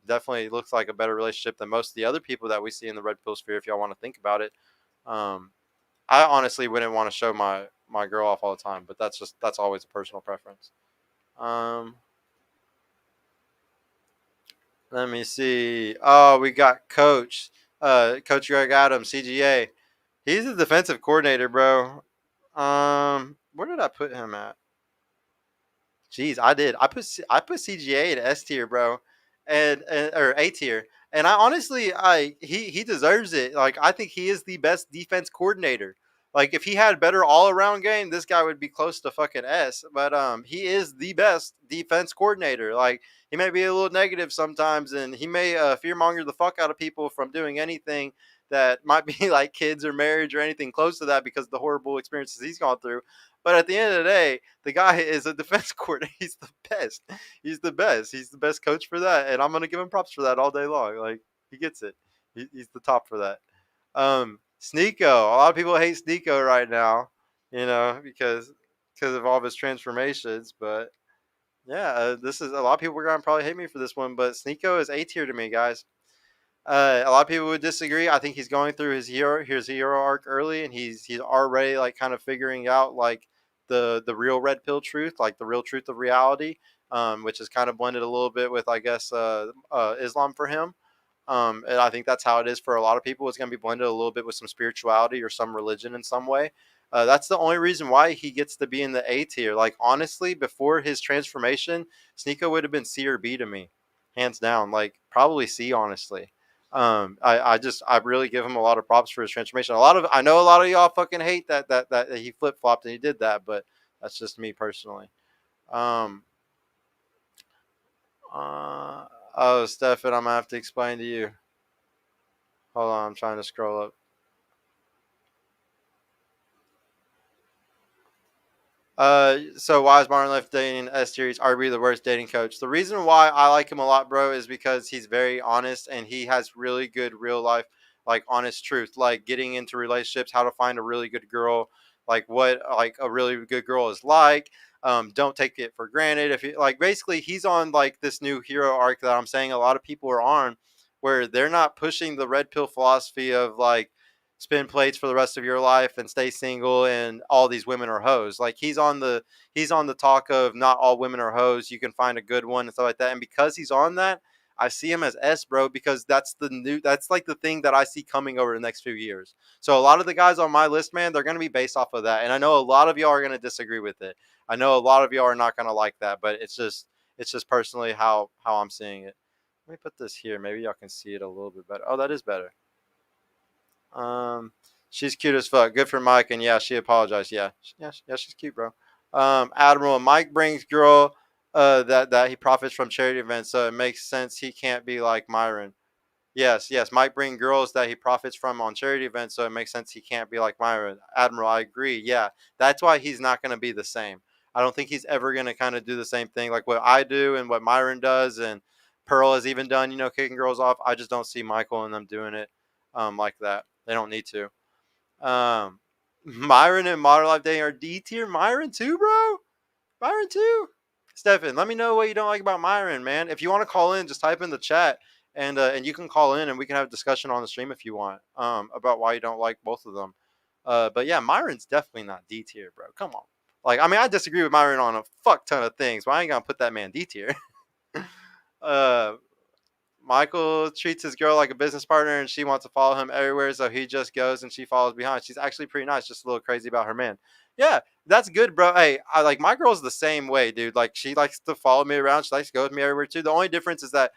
definitely looks like a better relationship than most of the other people that we see in the red pill sphere. If y'all want to think about it, um, I honestly wouldn't want to show my girl off all the time, but that's always a personal preference. Um, Let me see. Oh, we got Coach Greg Adams, CGA. He's the defensive coordinator, bro. Where did I put him at? Jeez, I did. I put CGA in S tier, bro, and or A tier. And I honestly, he deserves it. Like I think he is the best defense coordinator. Like if he had better all around game, this guy would be close to fucking S. But he is the best defense coordinator. Like he may be a little negative sometimes, and he may fearmonger the fuck out of people from doing anything that might be like kids or marriage or anything close to that because of the horrible experiences he's gone through. But at the end of the day, the guy is a defense coordinator. He's the best. He's the best. He's the best coach for that, and I'm gonna give him props for that all day long. Like he gets it. He's the top for that. Sneeko. A lot of people hate Sneeko right now, because of all of his transformations. But yeah, this is a lot of people are gonna probably hate me for this one, but Sneeko is A tier to me, guys. A lot of people would disagree. I think he's going through his hero arc early, and he's already like kind of figuring out like the real red pill truth, like the real truth of reality, which is kind of blended a little bit with I guess Islam for him. And I think that's how it is for a lot of people. It's going to be blended a little bit with some spirituality or some religion in some way. That's the only reason why he gets to be in the A tier. Like honestly, before his transformation, Sneeko would have been C or B to me, hands down. Like probably C, honestly. I really give him a lot of props for his transformation. I know a lot of y'all fucking hate that he flip flopped and he did that, but that's just me personally. Um, oh, Stefan, I'm gonna have to explain to you. Hold on, I'm trying to scroll up. So why is Martin left dating S series RB the worst dating coach? The reason why I like him a lot, bro, is because he's very honest and he has really good real life, like honest truth, like getting into relationships, how to find a really good girl, like what like a really good girl is like. Don't take it for granted. If you like, basically, he's on like this new hero arc that I'm saying a lot of people are on, where they're not pushing the red pill philosophy of like spin plates for the rest of your life and stay single and all these women are hoes. Like he's on the talk of not all women are hoes. You can find a good one and stuff like that. And because he's on that, I see him as S, bro, because that's like the thing that I see coming over the next few years. So a lot of the guys on my list, man, they're gonna be based off of that. And I know a lot of y'all are gonna disagree with it. I know a lot of y'all are not gonna like that, but it's just personally how I'm seeing it. Let me put this here. Maybe y'all can see it a little bit better. Oh, that is better. Um, she's cute as fuck. Good for Mike, and yeah, she apologized. Yeah, she's cute, bro. Admiral Mike brings girl that he profits from charity events, so it makes sense he can't be like Myron. Yes, Mike bring girls that he profits from on charity events, so it makes sense he can't be like Myron. Admiral, I agree. Yeah, that's why he's not going to be the same. I don't think he's ever going to kind of do the same thing like what I do and what Myron does and Pearl has even done, kicking girls off. I just don't see Michael and them doing it like that. They don't need to. Myron and Modern Life Dating are D tier. Myron too, bro. Myron too. Stefan, let me know what you don't like about Myron, man. If you want to call in, just type in the chat, and you can call in, and we can have a discussion on the stream if you want, about why you don't like both of them. But yeah, Myron's definitely not D tier, bro. Come on. Like, I mean, I disagree with Myron on a fuck ton of things, but I ain't gonna put that man D tier. uh, Michael treats his girl like a business partner and she wants to follow him everywhere, so he just goes and she follows behind. She's actually pretty nice, just a little crazy about her man. Yeah, that's good, bro. Hey, I like my girl's the same way, dude. Like she likes to follow me around. She likes to go with me everywhere too. The only difference is that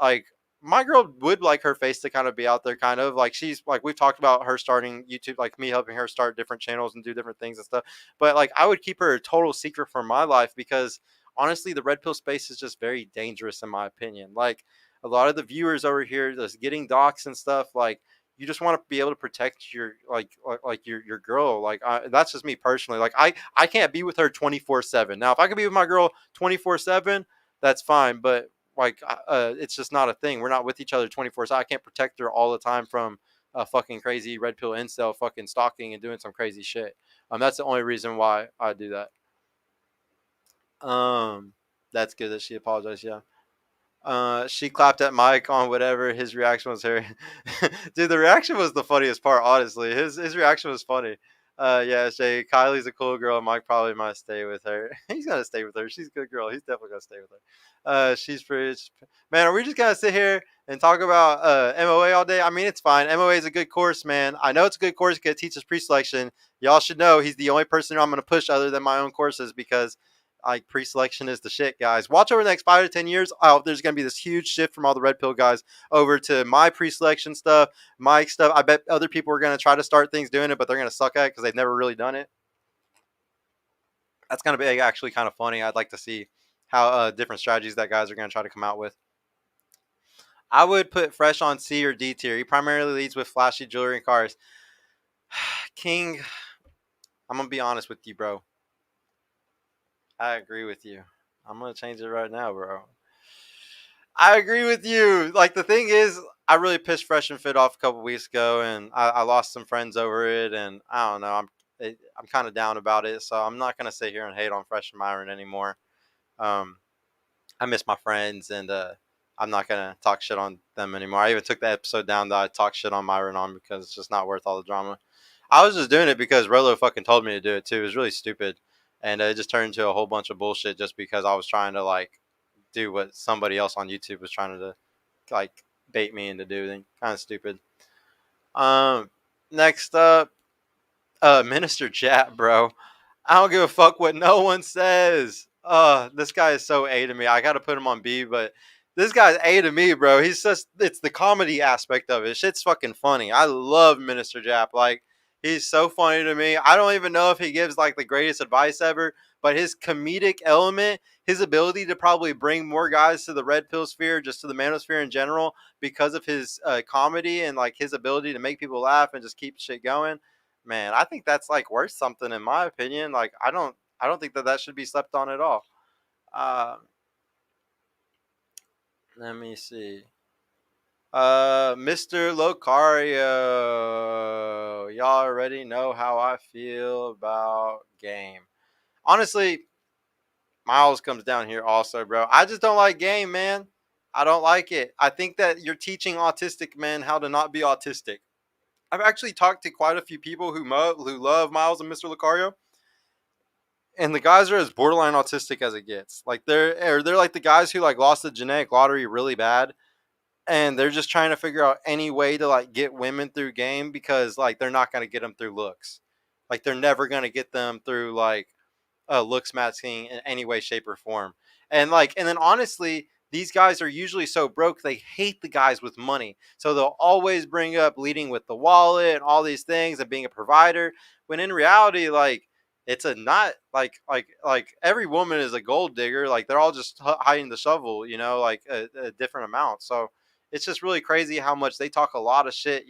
like my girl would like her face to kind of be out there, kind of like she's like we've talked about her starting YouTube, like me helping her start different channels and do different things and stuff. But like I would keep her a total secret from my life because honestly, the red pill space is just very dangerous in my opinion. Like a lot of the viewers over here just getting docs and stuff, like you just want to be able to protect your like your girl. Like that's just me personally. Like I can't be with her 24/7. Now if I could be with my girl 24/7, that's fine. But like it's just not a thing. We're not with each other 24. So I can't protect her all the time from a fucking crazy red pill incel fucking stalking and doing some crazy shit. That's the only reason why I do that. Um, that's good that she apologized. Yeah. She clapped at Mike on whatever his reaction was. Her, dude, the reaction was the funniest part. Honestly, his reaction was funny. Yeah, Shay, Kylie's a cool girl. Mike probably might stay with her. He's gonna stay with her. She's a good girl. He's definitely gonna stay with her. She's pretty. Man, are we just gonna sit here and talk about MOA all day? I mean, it's fine. MOA is a good course, man. I know it's a good course because it teaches pre-selection. Y'all should know he's the only person I'm gonna push other than my own courses because like pre-selection is the shit, guys. Watch over the next 5 to 10 years. Oh, there's gonna be this huge shift from all the red pill guys over to my pre-selection stuff, my stuff. I bet other people are gonna try to start things doing it, but they're gonna suck at it because they've never really done it. That's gonna be actually kind of funny. I'd like to see how different strategies that guys are gonna try to come out with. I would put Fresh on C or D tier. He primarily leads with flashy jewelry and cars. King, I'm gonna be honest with you, bro. I agree with you. I'm gonna change it right now, bro. I agree with you. Like the thing is, I really pissed Fresh and Fit off a couple weeks ago, and I lost some friends over it, and I don't know. I'm kind of down about it, so I'm not gonna sit here and hate on Fresh and Myron anymore. Um, I miss my friends, and I'm not gonna talk shit on them anymore. I even took the episode down that I talked shit on Myron on because it's just not worth all the drama. I was just doing it because Rolo fucking told me to do it too. It was really stupid, and it just turned into a whole bunch of bullshit just because I was trying to like do what somebody else on YouTube was trying to like bait me into doing. Kind of stupid. Um, Next up, Minister Chat, bro. I don't give a fuck what no one says. This guy is so A to me. I gotta put him on B, but this guy's A to me, bro. He's just it's the comedy aspect of it. Shit's fucking funny. I love Minister Jap. Like he's so funny to me. I don't even know if he gives like the greatest advice ever, but his comedic element, his ability to probably bring more guys to the red pill sphere, just to the manosphere in general, because of his comedy and like his ability to make people laugh and just keep shit going. Man, I think that's like worth something in my opinion. Like I don't. I don't think that should be slept on at all. Uh, Let me see. Mr. Locario, y'all already know how I feel about game. Honestly, Miles comes down here also, bro. I just don't like game, man. I don't like it. I think that you're teaching autistic men how to not be autistic. I've actually talked to quite a few people who love Miles and Mr. Lucario, and the guys are as borderline autistic as it gets. Like they're like the guys who like lost the genetic lottery really bad, and they're just trying to figure out any way to like get women through game because like they're not gonna get them through looks. Like they're never gonna get them through like looks matching in any way, shape, or form. And then honestly, these guys are usually so broke they hate the guys with money. So they'll always bring up leading with the wallet and all these things and being a provider. When in reality, like it's a not like every woman is a gold digger. Like they're all just hiding the shovel, like a different amount. So it's just really crazy how much they talk a lot of shit,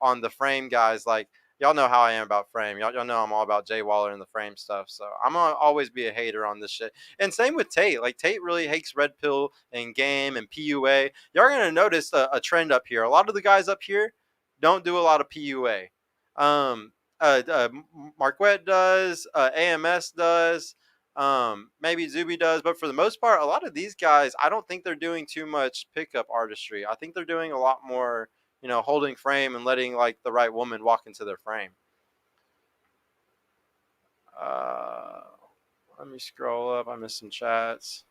on the frame guys. Like y'all know how I am about frame. Y'all know I'm all about Jay Waller and the frame stuff. So I'm gonna always be a hater on this shit. And same with Tate. Like Tate really hates red pill and game and PUA. Y'all are gonna notice a trend up here. A lot of the guys up here don't do a lot of PUA. Um, Marquette does. AMS does. Maybe Zuby does, but for the most part, a lot of these guys, I don't think they're doing too much pickup artistry. I think they're doing a lot more holding frame and letting like the right woman walk into their frame. Uh, Let me scroll up. I missed some chats.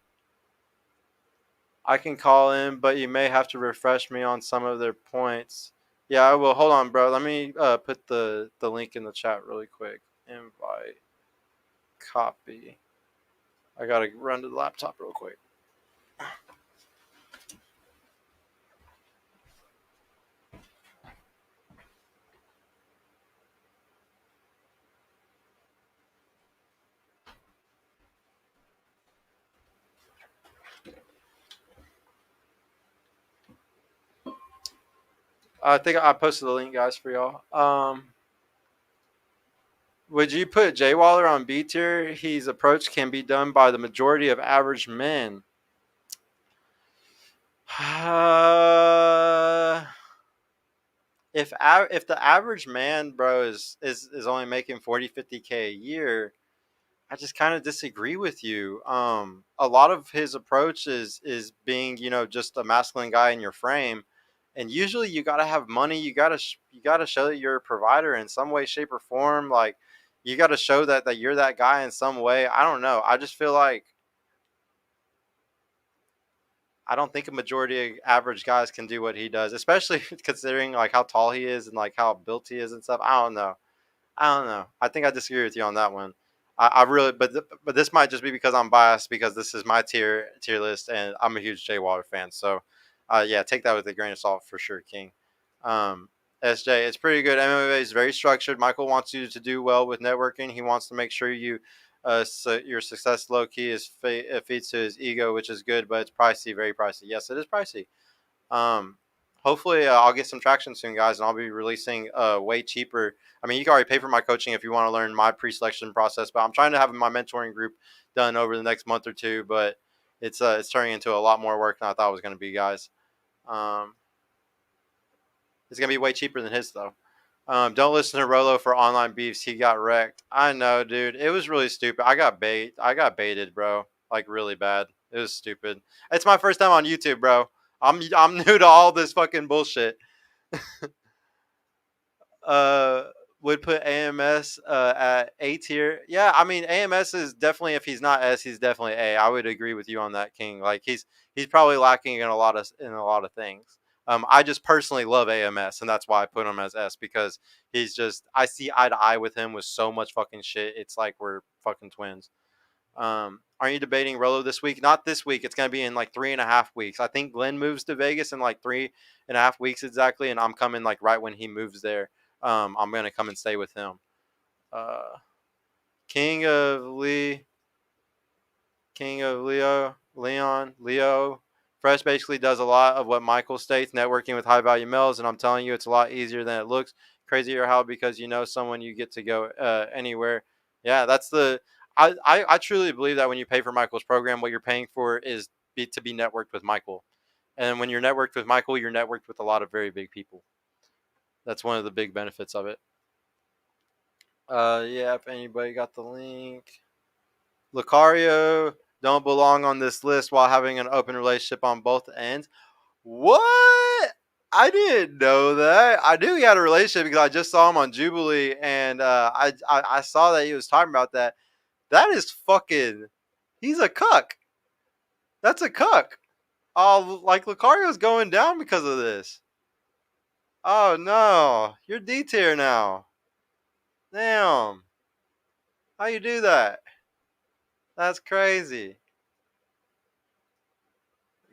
I can call in, but you may have to refresh me on some of their points. Yeah, I will. Hold on, bro. Let me put the link in the chat really quick. Invite, copy. I gotta run to the laptop real quick. I think I posted the link, guys, for y'all. Would you put Jay Waller on B tier? His approach can be done by the majority of average men. If the average man, bro, is only making 40-50K a year, I just kind of disagree with you. A lot of his approach is being, just a masculine guy in your frame, and usually you gotta have money. You gotta show that you're a provider in some way, shape, or form. Like you gotta show that you're that guy in some way. I don't know. I just feel like I don't think a majority of average guys can do what he does, especially considering like how tall he is and like how built he is and stuff. I don't know. I don't know. I think I disagree with you on that one. I really, but this might just be because I'm biased because this is my tier list and I'm a huge Jay Waller fan. So, yeah, take that with a grain of salt for sure, King. Um, SJ, it's pretty good. MMA is very structured. Michael wants you to do well with networking. He wants to make sure your success low key feeds to his ego, which is good, but it's pricey, very pricey. Yes, it is pricey. Um, Hopefully, I'll get some traction soon, guys, and I'll be releasing way cheaper. I mean, you can already pay for my coaching if you want to learn my pre-selection process, but I'm trying to have my mentoring group done over the next month or two. But it's turning into a lot more work than I thought it was going to be, guys. Um, it's going to be way cheaper than his though. Don't listen to Rolo for online beefs. He got wrecked. I know, dude. It was really stupid. I got baited, bro. Like really bad. It was stupid. It's my first time on YouTube, bro. I'm new to all this fucking bullshit. uh would put AMS at A tier. Yeah, I mean AMS is definitely, if he's not S, he's definitely A. I would agree with you on that, King. Like he's probably lacking in a lot of things. I just personally love AMS, and that's why I put him as S because he's just, I see eye to eye with him with so much fucking shit. It's like we're fucking twins. Are you debating Rolo this week? Not this week. It's gonna be in like 3.5 weeks. I think Glenn moves to Vegas in like 3.5 weeks exactly, and I'm coming like right when he moves there. I'm gonna come and stay with him. Uh, King of Lee, King of Leo. Fresh basically does a lot of what Michael states, networking with high value males, and I'm telling you, it's a lot easier than it looks. Crazier how because you know someone, you get to go anywhere. Yeah, that's the. I truly believe that when you pay for Michael's program, what you're paying for is to be networked with Michael. And when you're networked with Michael, you're networked with a lot of very big people. That's one of the big benefits of it. Yeah, if anybody got the link. Lucario don't belong on this list while having an open relationship on both ends. What? I didn't know that. I knew he had a relationship because I just saw him on Jubilee, and I saw that he was talking about that. That is fucking. He's a cuck. That's a cuck. Oh, like Lucario's going down because of this. Oh no, you're D tier now. Damn, how you do that? That's crazy.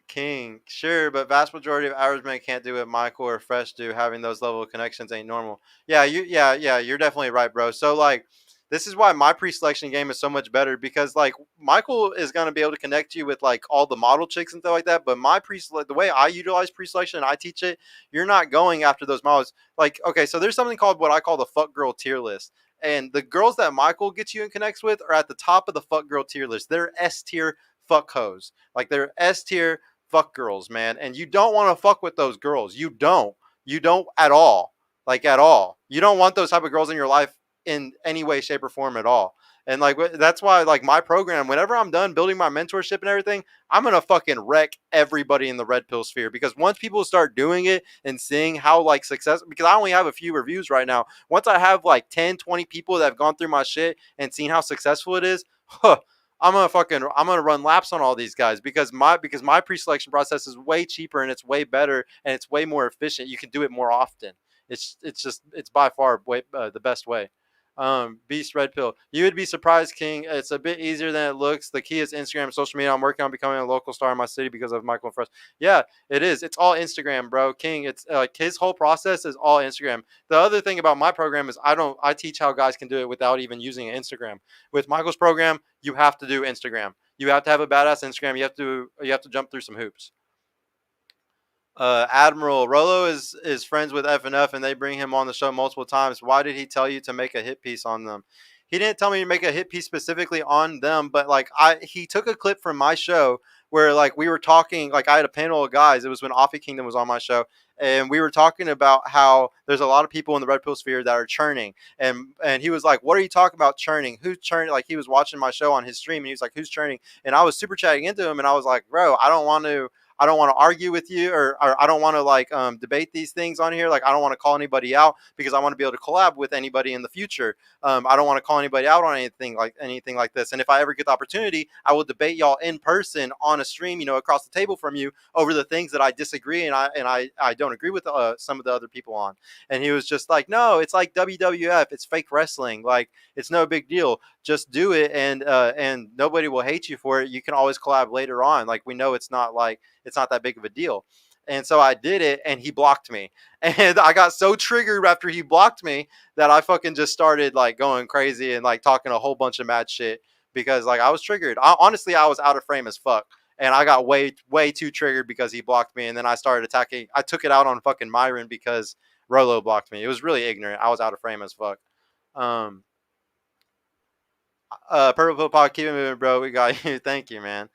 King, sure, but vast majority of average men can't do what Michael or Fresh do. Having those level of connections ain't normal. Yeah, you're definitely right, bro. So like, this is why my pre-selection game is so much better because like Michael is gonna be able to connect you with like all the model chicks and stuff like that. But my the way I utilize pre-selection and I teach it, you're not going after those models. Like, okay, so there's something called what I call the fuck girl tier list. And the girls that Michael gets you and connects with are at the top of the fuck girl tier list. They're S tier fuck hoes. Like they're S tier fuck girls, man. And you don't want to fuck with those girls. You don't. You don't at all. Like at all. You don't want those type of girls in your life in any way, shape, or form at all. And like that's why like my program, whenever I'm done building my mentorship and everything, I'm gonna fucking wreck everybody in the red pill sphere. Because once people start doing it and seeing how like success, because I only have a few reviews right now. Once I have like 10, 20 people that have gone through my shit and seen how successful it is, huh, I'm gonna run laps on all these guys because my pre-selection process is way cheaper and it's way better and it's way more efficient. You can do it more often. It's by far way the best way. Beast Red Pill. You would be surprised, King. It's a bit easier than it looks. The key is Instagram and social media. I'm working on becoming a local star in my city because of Michael and Fresh. Yeah, it is. It's all Instagram, bro. King. It's like his whole process is all Instagram. The other thing about my program is I teach how guys can do it without even using Instagram. With Michael's program, you have to do Instagram. You have to have a badass Instagram. You have to jump through some hoops. Admiral Rolo is friends with FNF and they bring him on the show multiple times. Why did he tell you to make a hit piece on them? He didn't tell me to make a hit piece specifically on them, but like he took a clip from my show where like we were talking, like I had a panel of guys. It was when Offie Kingdom was on my show, and we were talking about how there's a lot of people in the red pill sphere that are churning, and he was like, "What are you talking about churning? Who's churning?" Like he was watching my show on his stream, and he was like, "Who's churning?" And I was super chatting into him, and I was like, "Bro, I don't want to argue with you or I don't want to like debate these things on here. Like I don't want to call anybody out because I want to be able to collab with anybody in the future. I don't want to call anybody out on anything like this. And if I ever get the opportunity, I will debate y'all in person on a stream, across the table from you over the things that I disagree and I don't agree with some of the other people on." And he was just like, "No, it's like WWF. It's fake wrestling. Like it's no big deal. Just do it and nobody will hate you for it. You can always collab later on. Like we know it's not that big of a deal." And so I did it and he blocked me. And I got so triggered after he blocked me that I fucking just started like going crazy and like talking a whole bunch of mad shit because like I was triggered. Honestly, I was out of frame as fuck. And I got way too triggered because he blocked me. And then I started attacking. I took it out on fucking Myron because Rolo blocked me. It was really ignorant. I was out of frame as fuck. Um, Purple Pill Pod, keep it moving, bro. We got you. Thank you, man.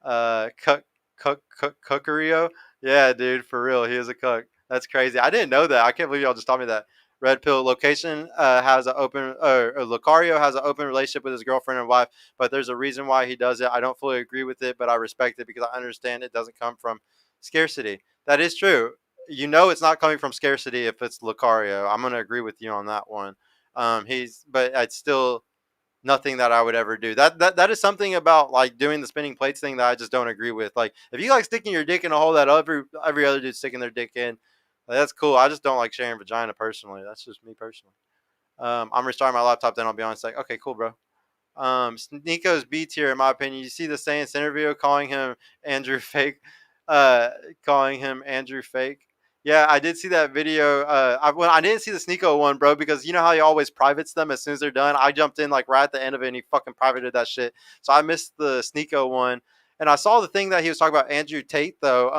Cook, Cookerio. Yeah, dude, for real. He is a cook. That's crazy. I didn't know that. I can't believe y'all just told me that. Red Pill location has an open, Lucario has an open relationship with his girlfriend and wife, but there's a reason why he does it. I don't fully agree with it, but I respect it because I understand it doesn't come from scarcity. That is true. It's not coming from scarcity if it's Lucario. I'm gonna agree with you on that one. But it's still nothing that I would ever do. That is something about like doing the spinning plates thing that I just don't agree with. Like if you like sticking your dick in a hole that every other dude's sticking their dick in, like, that's cool. I just don't like sharing vagina personally. That's just me personally. I'm restarting my laptop. Then I'll be honest. Like okay, cool, bro. Nico's B tier, in my opinion. You see the Saiyans interview calling him Andrew Fake, uh, calling him Andrew Fake. Yeah, I did see that video. I didn't see the Sneeko one, bro, because you know how he always privates them as soon as they're done. I jumped in like right at the end of it, and he fucking privated that shit. So I missed the Sneeko one, and I saw the thing that he was talking about Andrew Tate though.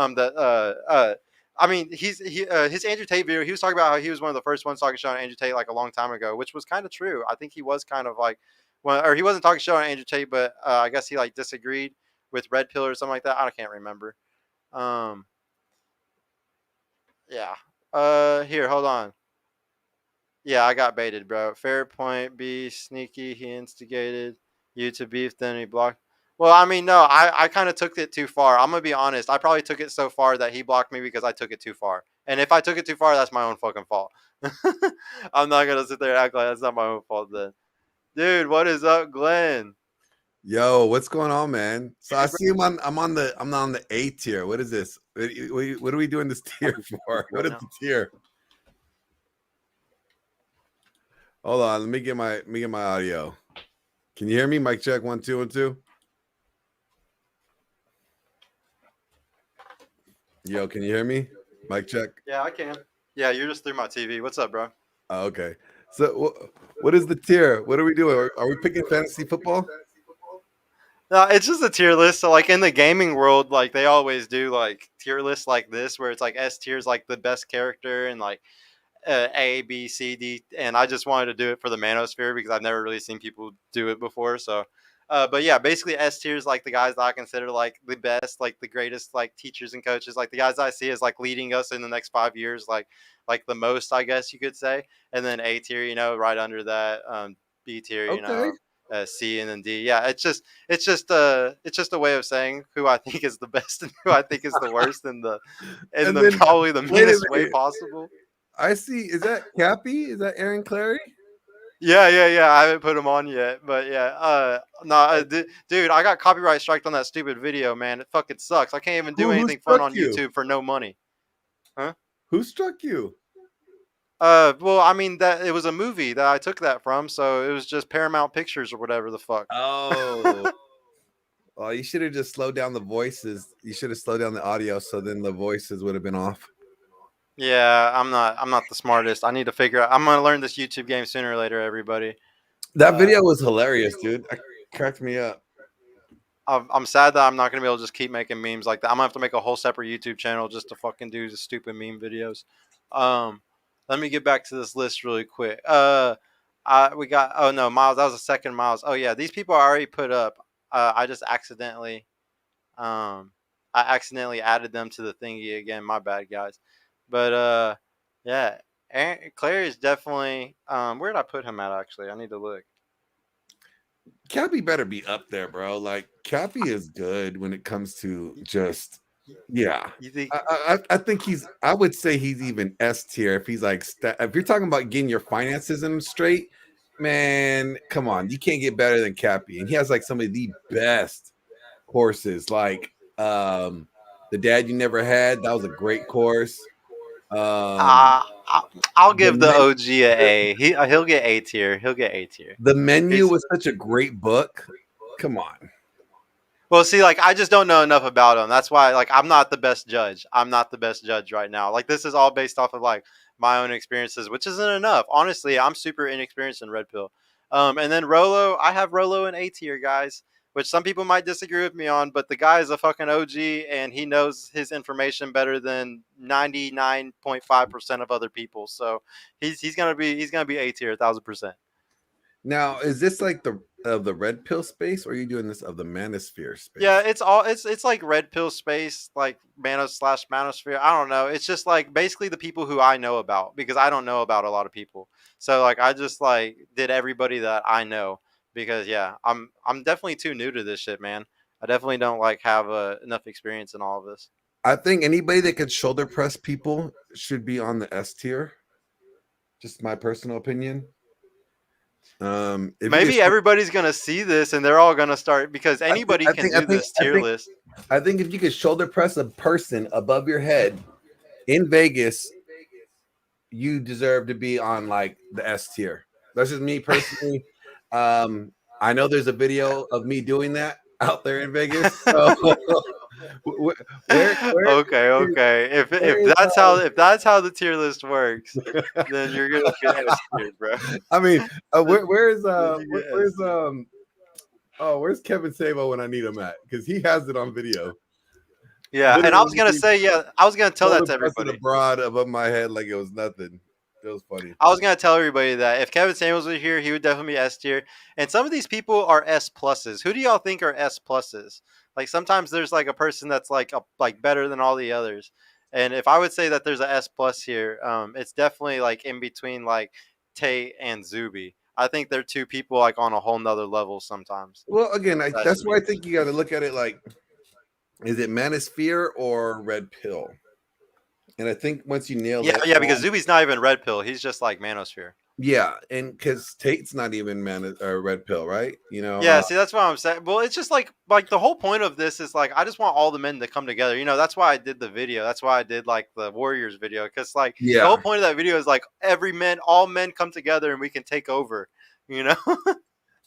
I mean, his Andrew Tate video. He was talking about how he was one of the first ones talking shit on Andrew Tate like a long time ago, which was kind of true. I think he was kind of like well, or he wasn't talking shit on Andrew Tate, but I guess he like disagreed with Red Pill or something like that. I can't remember. Um, yeah. Here, hold on. Yeah, I got baited, bro. Fair point. B sneaky. He instigated you to beef, then he blocked. Well, I mean, no, I kind of took it too far. I'm gonna be honest. I probably took it so far that he blocked me because I took it too far. And if I took it too far, that's my own fucking fault. I'm not gonna sit there and act like that's not my own fault then. Dude, what is up, Glenn? Yo, what's going on, man? So I Hey, bro. see I'm on the A tier. What is this? What are we doing this tier for? What Right is now. the tier? Hold on, let me get my audio. Can you hear me? Mic check 1 2 1 2. Yo, can you hear me? Mic check. Yeah, I can. Yeah, you're just through my TV. What's up, bro? Oh, okay. So what is the tier? What are we doing? Are we picking fantasy football? No, it's just a tier list. So like in the gaming world, like they always do like tier lists like this, where it's like S tier's like the best character, and like A, B, C, D, and I just wanted to do it for the Manosphere because I've never really seen people do it before. So, but yeah, basically S tier is like the guys that I consider like the best, like the greatest, like teachers and coaches, like the guys I see as like leading us in the next 5 years, like the most, I guess you could say. And then A tier, right under that. B tier, Okay. C, and then D. Yeah, it's just a way of saying who I think is the best and who I think is the worst in And the then probably the wait a meanest way minute. possible. I see. Is that Cappy? Is that Aaron Clary? Yeah. I haven't put them on yet, but yeah. No, dude, I got copyright striked on that stupid video, man. It fucking sucks. I can't even do Who anything fun struck on you? YouTube for no money. Huh? Who struck you? Well, I mean that it was a movie that I took that from, so it was just Paramount Pictures or whatever the fuck. Oh. Well, you should have just slowed down the voices. You should have slowed down the audio, so then the voices would have been off. Yeah, I'm not the smartest. I need to figure out. I'm gonna learn this YouTube game sooner or later, everybody. That video was hilarious, dude. That cracked me up. I'm sad that I'm not gonna be able to just keep making memes like that. I'm gonna have to make a whole separate YouTube channel just to fucking do the stupid meme videos. Um, Let me get back to this list really quick. We got. Oh no, Miles. That was the second Miles. Oh yeah, these people are already put up. I just accidentally, added them to the thingy again. My bad, guys. But yeah, Claire is definitely. Where did I put him at? Actually, I need to look. Cappy better be up there, bro. Like Cappy is good when it comes to just, yeah. You think? I think I would say he's even S tier if he's like if you're talking about getting your finances in straight, man. Come on, you can't get better than Cappy, and he has like some of the best courses, like the Dad You Never Had. That was a great course. Uh, I'll The give the men, OG a A. He'll get A tier. He'll get A tier. the Menu He's was such a great book. Come on. well, see, like I just don't know enough about him. That's why, like, I'm not the best judge. I'm not the best judge right now. Like, this is all based off of like my own experiences, which isn't enough. Honestly, I'm super inexperienced in Red Pill. And then Rolo, I have Rolo in A tier, guys, which some people might disagree with me on, but the guy is a fucking OG and he knows his information better than 99.5% of other people. So he's gonna be A tier, 1,000%. Now, is this like the of the red pill space, or are you doing this of the manosphere Yeah, space? it's like red pill space, like Manosphere. I don't know. It's just like basically the people who I know about because I don't know about a lot of people. So like I just like did everybody that I know because yeah, I'm definitely too new to this shit, man. I definitely don't like have enough experience in all of this. I think anybody that could shoulder press people should be on the S tier. Just my personal opinion. If you could, Maybe everybody's gonna see this and they're all gonna start because I think, anybody I can think, I do think, this I tier think, list. I think if you could shoulder press a person above your head in Vegas, you deserve to be on like the S tier. That's just me personally. I know there's a video of me doing that out there in Vegas. So where, where, Okay. If where is that's how the tier list works, then you're gonna get S tier, bro. I mean, Then you get S where's tier. where's Kevin Sabo when I need him at? Because he has it on video. Yeah, and I was gonna Literally say, yeah, I was gonna tell that shoulder to pressing everybody. abroad above my head like it was nothing. It was funny. I was gonna tell everybody that if Kevin Samuels was here, he would definitely be S tier. And some of these people are S pluses. Who do y'all think are S pluses? Like sometimes there's like a person that's like better than all the others. And if I would say that there's a S plus here, it's definitely like in between like Tate and Zuby. I think they're two people like on a whole nother level sometimes. Well, again, That's that's why I me. think you got to look at it like, is it Manosphere or Red Pill? And I think once you nail Yeah, that, yeah, because Zuby's not even red pill. He's just like Manosphere. yeah, and because Tate's not even Red Pill, right? Yeah, see, that's what I'm saying. Well, it's just like the whole point of this is like I just want all the men to come together. That's why I did the video. That's why I did like the Warriors video because like the yeah, whole point of that video is like all men come together and we can take over. You know?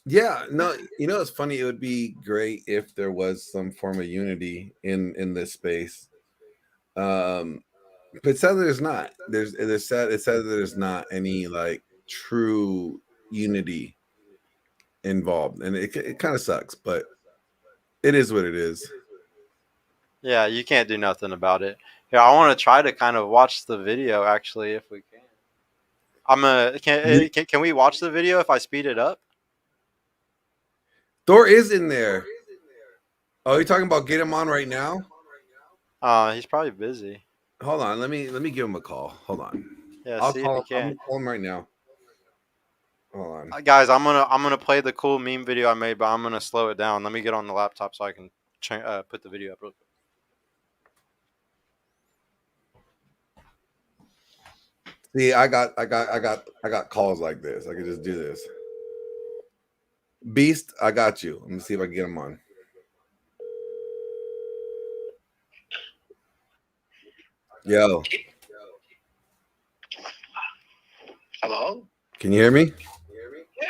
yeah. No, it's funny. It would be great if there was some form of unity in this space. But sadly, there's not. It's sad that there's not any like true unity involved, and it kind of sucks, but it is what it is. Yeah, you can't do nothing about it. Yeah, I want to try to kind of watch the video actually if we can. Can we watch the video if I speed it up? Thor is in there. Oh, you're talking about get him on right now? He's probably busy. Hold on, let me give him a call. Hold on. Yeah, I'll see if call you him. I'm can. gonna call him right now. Hold on. Guys, I'm gonna play the cool meme video I made, but I'm gonna slow it down. Let me get on the laptop so I can put the video up real quick. See, I got calls like this. I can just do this. Beast, I got you. Let me see if I can get him on. Yo. Hello? Can you hear me? Yeah.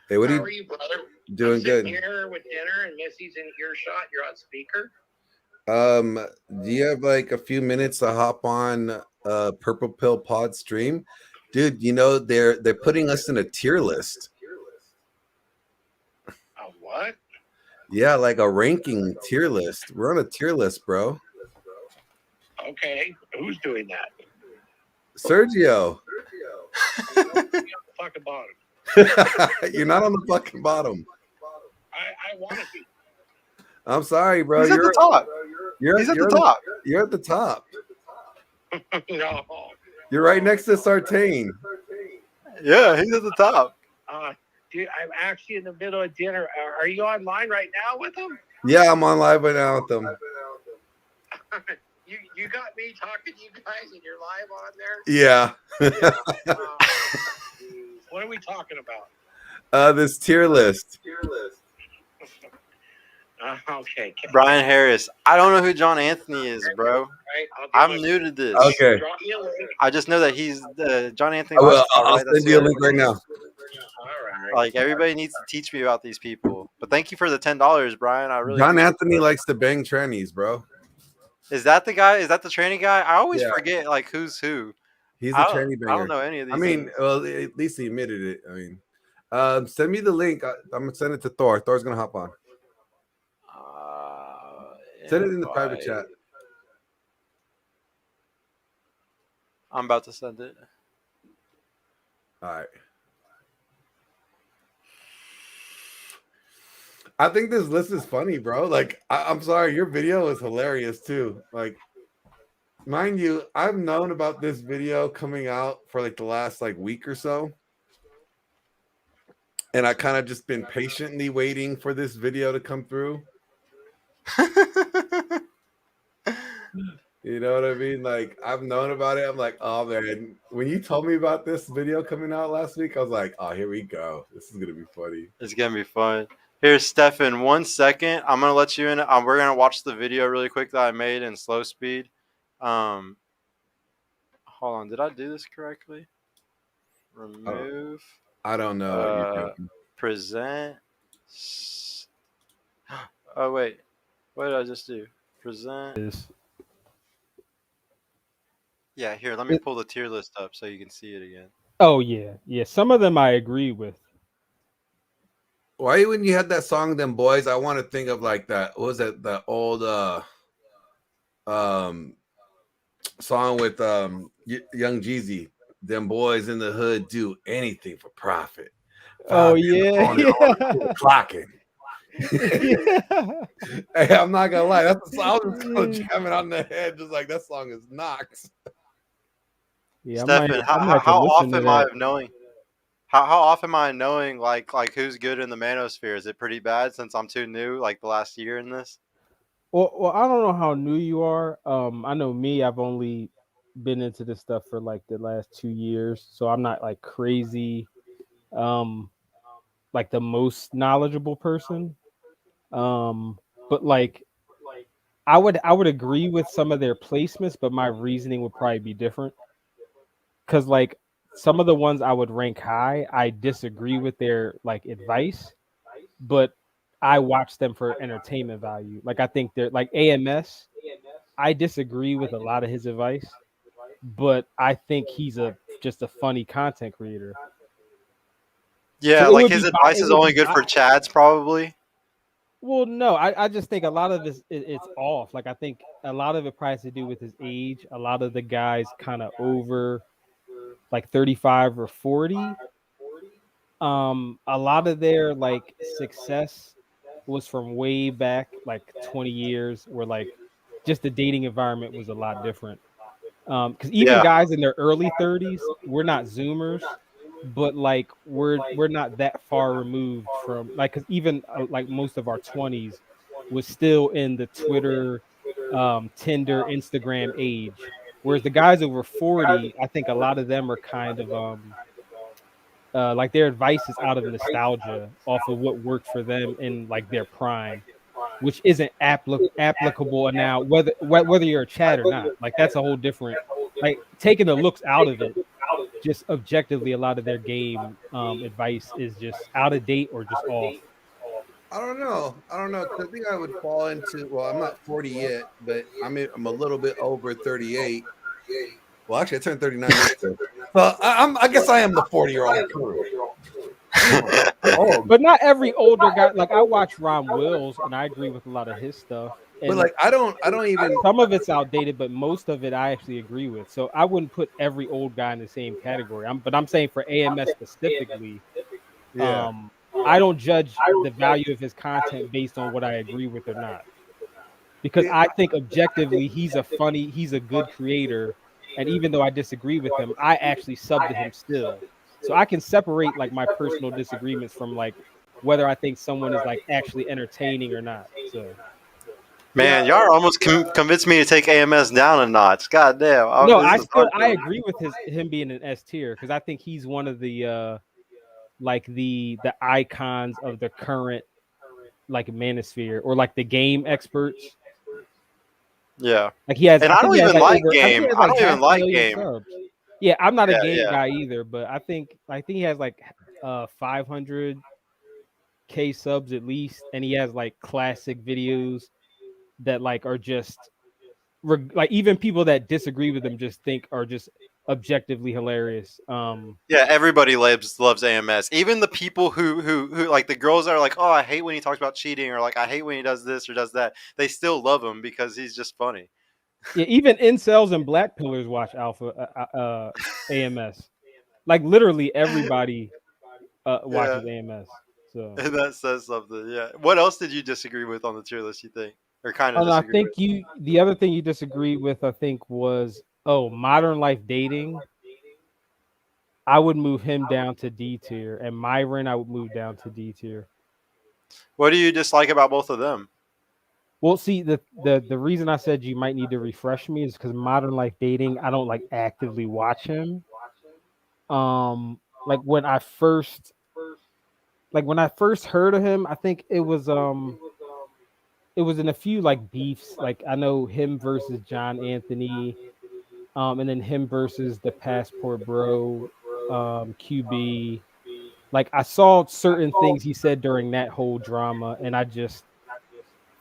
Hey, what How are you, brother? Doing I'm sitting good. here with dinner and Missy's in earshot. You're on speaker. Do you have like a few minutes to hop on Purple Pill Pod stream? Dude, they're putting us in a tier list. A what? Yeah, like a ranking tier list. We're on a tier list, bro. Okay. Who's doing that? Sergio. You're on the fucking bottom. You're not on the fucking bottom. I want to be. I'm sorry, bro. He's at the top. He's at the top. You're at the top. No. You're right next to Sartain. Yeah, he's at the top. Dude, I'm actually in the middle of dinner. Are you online right now with them? Yeah, I'm on live right now with them. You got me talking to you guys and you're live on there? Yeah. What are we talking about? This tier list. Okay. Brian Harris. I don't know who John Anthony is, bro. Right, I'm new to this. Okay. Drop me a link. I just know that he's John Anthony. I will. Lifestyle, I'll right? That's send you a it. link right now. All right. Like everybody needs to teach me about these people. But thank you for the $10, Brian. I really. John Anthony likes to bang trannies, bro. Is that the guy? Is that the tranny guy? I always Yeah. forget like who's who. He's a I tranny don't banger. know any of these. I mean, names. well, at least he admitted it. I mean, send me the link. I'm gonna send it to Thor. Thor's gonna hop on. Send it in the private chat. I'm about to send it. All right. I think this list is funny, bro. Like, I'm sorry, your video is hilarious too. Like, mind you, I've known about this video coming out for like the last like week or so. And I kind of just been patiently waiting for this video to come through. You know what I mean? Like, I've known about it. I'm like, oh man, when you told me about this video coming out last week, I was like, oh, here we go. This is gonna be funny. It's gonna be fun. Here's Stefan. 1 second. I'm gonna let you in. We're gonna watch the video really quick that I made in slow speed. Hold on. Did I do this correctly? Remove. I don't know what you're thinking. Present. Oh wait. What did I just do? Present. Yeah, here, let me pull the tier list up so you can see it again. Oh yeah. Some of them I agree with. Why when you had that song, Them Boys, I want to think of like that. What was that? That old song with Young Jeezy. them boys in the hood do anything for profit. Oh 5 in the yeah, morning, all the shit clocking. yeah. Hey, I'm not gonna lie, that's the song. I was just gonna jam it on the head, just like that song is knocks. Yeah, Stefan, I might have to how listen to often am I that. knowing? How often am I knowing like who's good in the manosphere? Is it pretty bad since I'm too new, like the last year in this? Well, I don't know how new you are. I know me. I've only been into this stuff for like the last 2 years, so I'm not like crazy, um, like the most knowledgeable person. Um, but like I would agree with some of their placements, but my reasoning would probably be different. Because like some of the ones I would rank high, I disagree with their like advice, but I watch them for entertainment value. Like I think they're like AMS. I disagree with a lot of his advice, but I think he's just a funny content creator. Yeah, So it like would his be advice it is would only be good for Chads, probably. well, no, I just think a lot of this it's off. Like I think a lot of it probably has to do with his age. A lot of the guys kind of over like 35 or 40. A lot of their like success was from way back like 20 years where like just the dating environment was a lot different. Because even Yeah, guys in their early 30s, we're not Zoomers, but like we're not that far removed from like because even like most of our 20s was still in the Twitter, Tinder, Instagram age. Whereas the guys over 40, I think a lot of them are kind of like their advice is out of nostalgia off of what worked for them in like their prime, which isn't applicable now whether you're a chat or not. Like that's a whole different like taking the looks out of it. Just objectively, a lot of their game advice is just out of date or just off. I don't know. I don't know. 'Cause I think I would fall into. Well, I'm not 40 yet, but I'm a little bit over 38. Well, actually, I turned 39 yesterday. So I guess I am the 40-year-old crew. I'm old, But not every older guy. Like I watch Ron Wills, and I agree with a lot of his stuff. but And like I don't even. some of it's outdated, but most of it I actually agree with. So I wouldn't put every old guy in the same category. But I'm saying for AMS specifically, Yeah. um, I don't judge the value of his content based on what I agree with or not. Because Yeah. I think objectively he's a good creator. And even though I disagree with him, I actually sub to him still. So I can separate like my personal disagreements from like whether I think someone is like actually entertaining or not. So man, y'all almost convinced me to take AMS down a notch. God damn, no, this is hard. I agree with him being an S tier because I think he's one of the like the icons of the current like manosphere or like the game experts. Yeah, Like he has, and I I think don't he has even like like over, I think he game. has I like don't even half a like million game. subs. Yeah, I'm not a Yeah, game yeah. guy either, but I think he has like 500K subs at least, and he has like classic videos that like are just like even people that disagree with him just think are just objectively hilarious. Yeah, everybody loves AMS. Even the people who like the girls that are like, oh, I hate when he talks about cheating, or like I hate when he does this or does that. They still love him because he's just funny. Yeah, even incels and black pillars watch Alpha AMS. Like literally everybody Yeah, watches AMS. So and that says something. Yeah. What else did you disagree with on the tier list? You think, or kind of and I disagree think with? the other thing you disagree with, I think, was modern life dating. I would move him down to D tier, and Myron I would move down to D tier. What do you dislike about both of them? Well, see, the reason I said you might need to refresh me is because modern life dating, I don't like actively watch him. Like when I first heard of him, I think it was in a few like beefs. Like I know him versus John Anthony, and then him versus the Passport Bro, QB. Like I saw certain things he said during that whole drama, and I just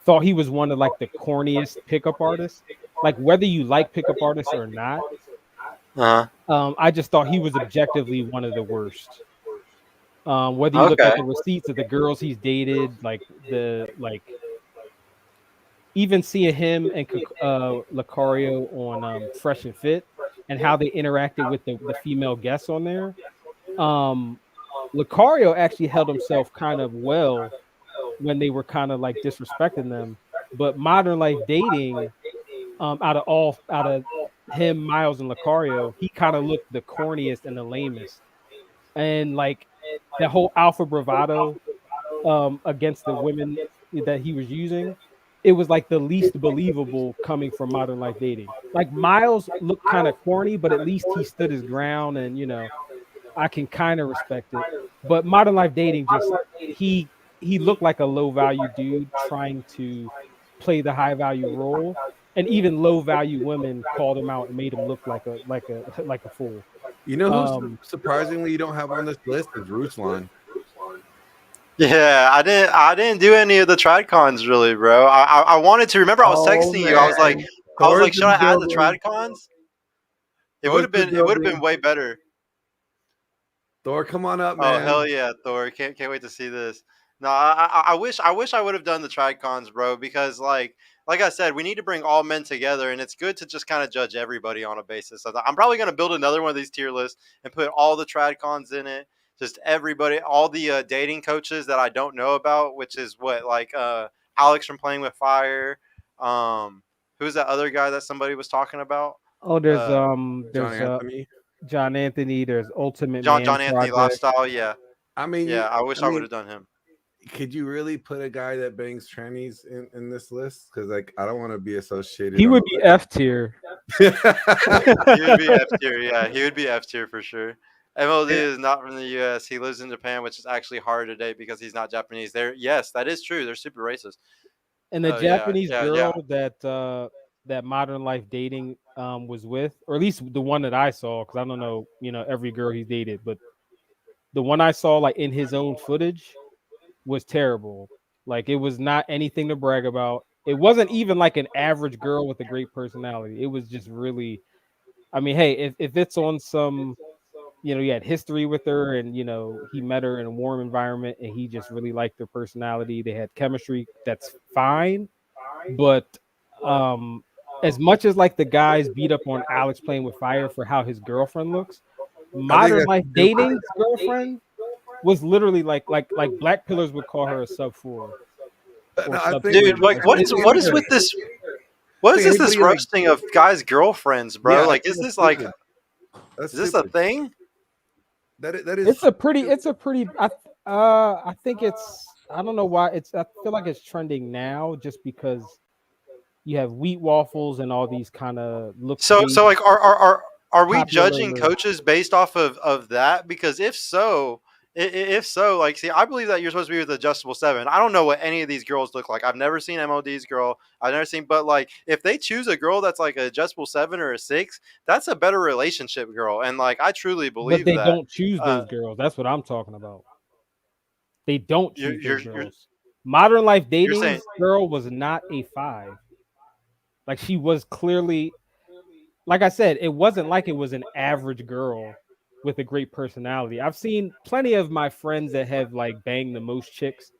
thought he was one of like the corniest pickup artists. Like whether you like pickup artists or not, Uh I just thought he was objectively one of the worst. Whether you huh. look Okay. at the receipts of the girls he's dated, like the like even seeing him and Lucario on Fresh and Fit, and how they interacted with the female guests on there. Lucario actually held himself kind of well when they were kind of like disrespecting them. But Modern Life Dating, out of him, Miles, and Lucario, he kind of looked the corniest and the lamest. And like that whole alpha bravado against the women that he was using, it was like the least believable coming from Modern Life Dating. Like Miles looked kind of corny, but at least he stood his ground, and I can kind of respect it. But Modern Life Dating, just he looked like a low value dude trying to play the high value role, and even low value women called him out and made him look like a fool. You know who surprisingly you don't have on this list is Ruslan. Yeah, I didn't do any of the TradCons really, bro. I wanted to. Remember, I was texting you. I was like, should I add the TradCons? It would have been way better. Thor, come on up, man. Oh hell yeah, Thor! Can't wait to see this. No, I wish I would have done the TradCons, bro, because like I said, we need to bring all men together, and it's good to just kind of judge everybody on a basis. So I'm probably gonna build another one of these tier lists and put all the TradCons in it. Just everybody, all the dating coaches that I don't know about, which is what Alex from Playing with Fire. Who's that other guy that somebody was talking about? Oh, there's John Anthony. John Anthony. There's Ultimate John Man Anthony Project. Lifestyle. Yeah, I mean, yeah. I wish I would have done him. Could you really put a guy that bangs trannies in this list? Because like I don't want to be associated. He would be F tier. He would be F tier. Yeah, he would be F tier for sure. MLD is not from the U.S. He lives in Japan, which is actually hard to date because he's not Japanese. Yes, that is true. They're super racist. And the Japanese girl that Modern Life Dating was with, or at least the one that I saw, because I don't know, every girl he dated, but the one I saw like in his own footage was terrible. Like it was not anything to brag about. It wasn't even like an average girl with a great personality. It was just really, I mean, hey, if it's on some, he had history with her, and he met her in a warm environment, and he just really liked her personality. They had chemistry. That's fine, but as much as like the guys beat up on Alex Playing with Fire for how his girlfriend looks, Modern Life Dating's girlfriend was literally like Black Pillars would call her a sub 4. Dude, like what is with this? What is this roasting of guys' girlfriends, bro? Yeah, like, is this like? Is this a thing? That is. It's a pretty. I think it's. I don't know why it's. I feel like it's trending now, just because you have wheat waffles and all these kind of look. So like, are we judging coaches based off of that? Because if so, like, see, I believe that you're supposed to be with adjustable 7. I don't know what any of these girls look like. I've never seen MOD's girl. I've never seen, but like, if they choose a girl that's like an adjustable 7 or a 6, that's a better relationship girl. And like, I truly believe that. But they don't choose those girls. That's what I'm talking about. They don't choose those girls. Modern Life Dating's girl was not a 5. Like, she was clearly, like I said, it wasn't like it was an average girl with a great personality. I've seen plenty of my friends that have like banged the most chicks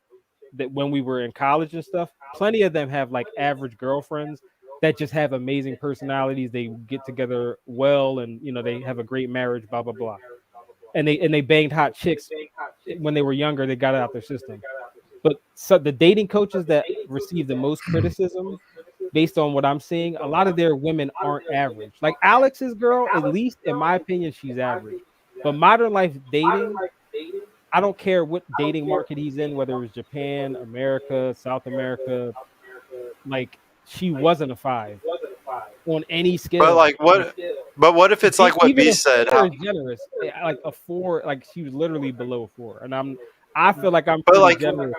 that when we were in college and stuff. Plenty of them have like average girlfriends that just have amazing personalities. They get together well, and they have a great marriage, blah blah blah. And they banged hot chicks when they were younger. They got it out their system. But so the dating coaches that receive the most criticism, based on what I'm seeing, a lot of their women aren't average. Like Alex's girl, at least in my opinion, she's average. But Modern Life Dating, I don't care what dating market he's in, whether it was Japan, America, South America, like, she wasn't a 5 on any scale. But like what? But what if it's like what B said? Generous, like a 4, like she was literally below a 4, and I feel like I'm pretty generous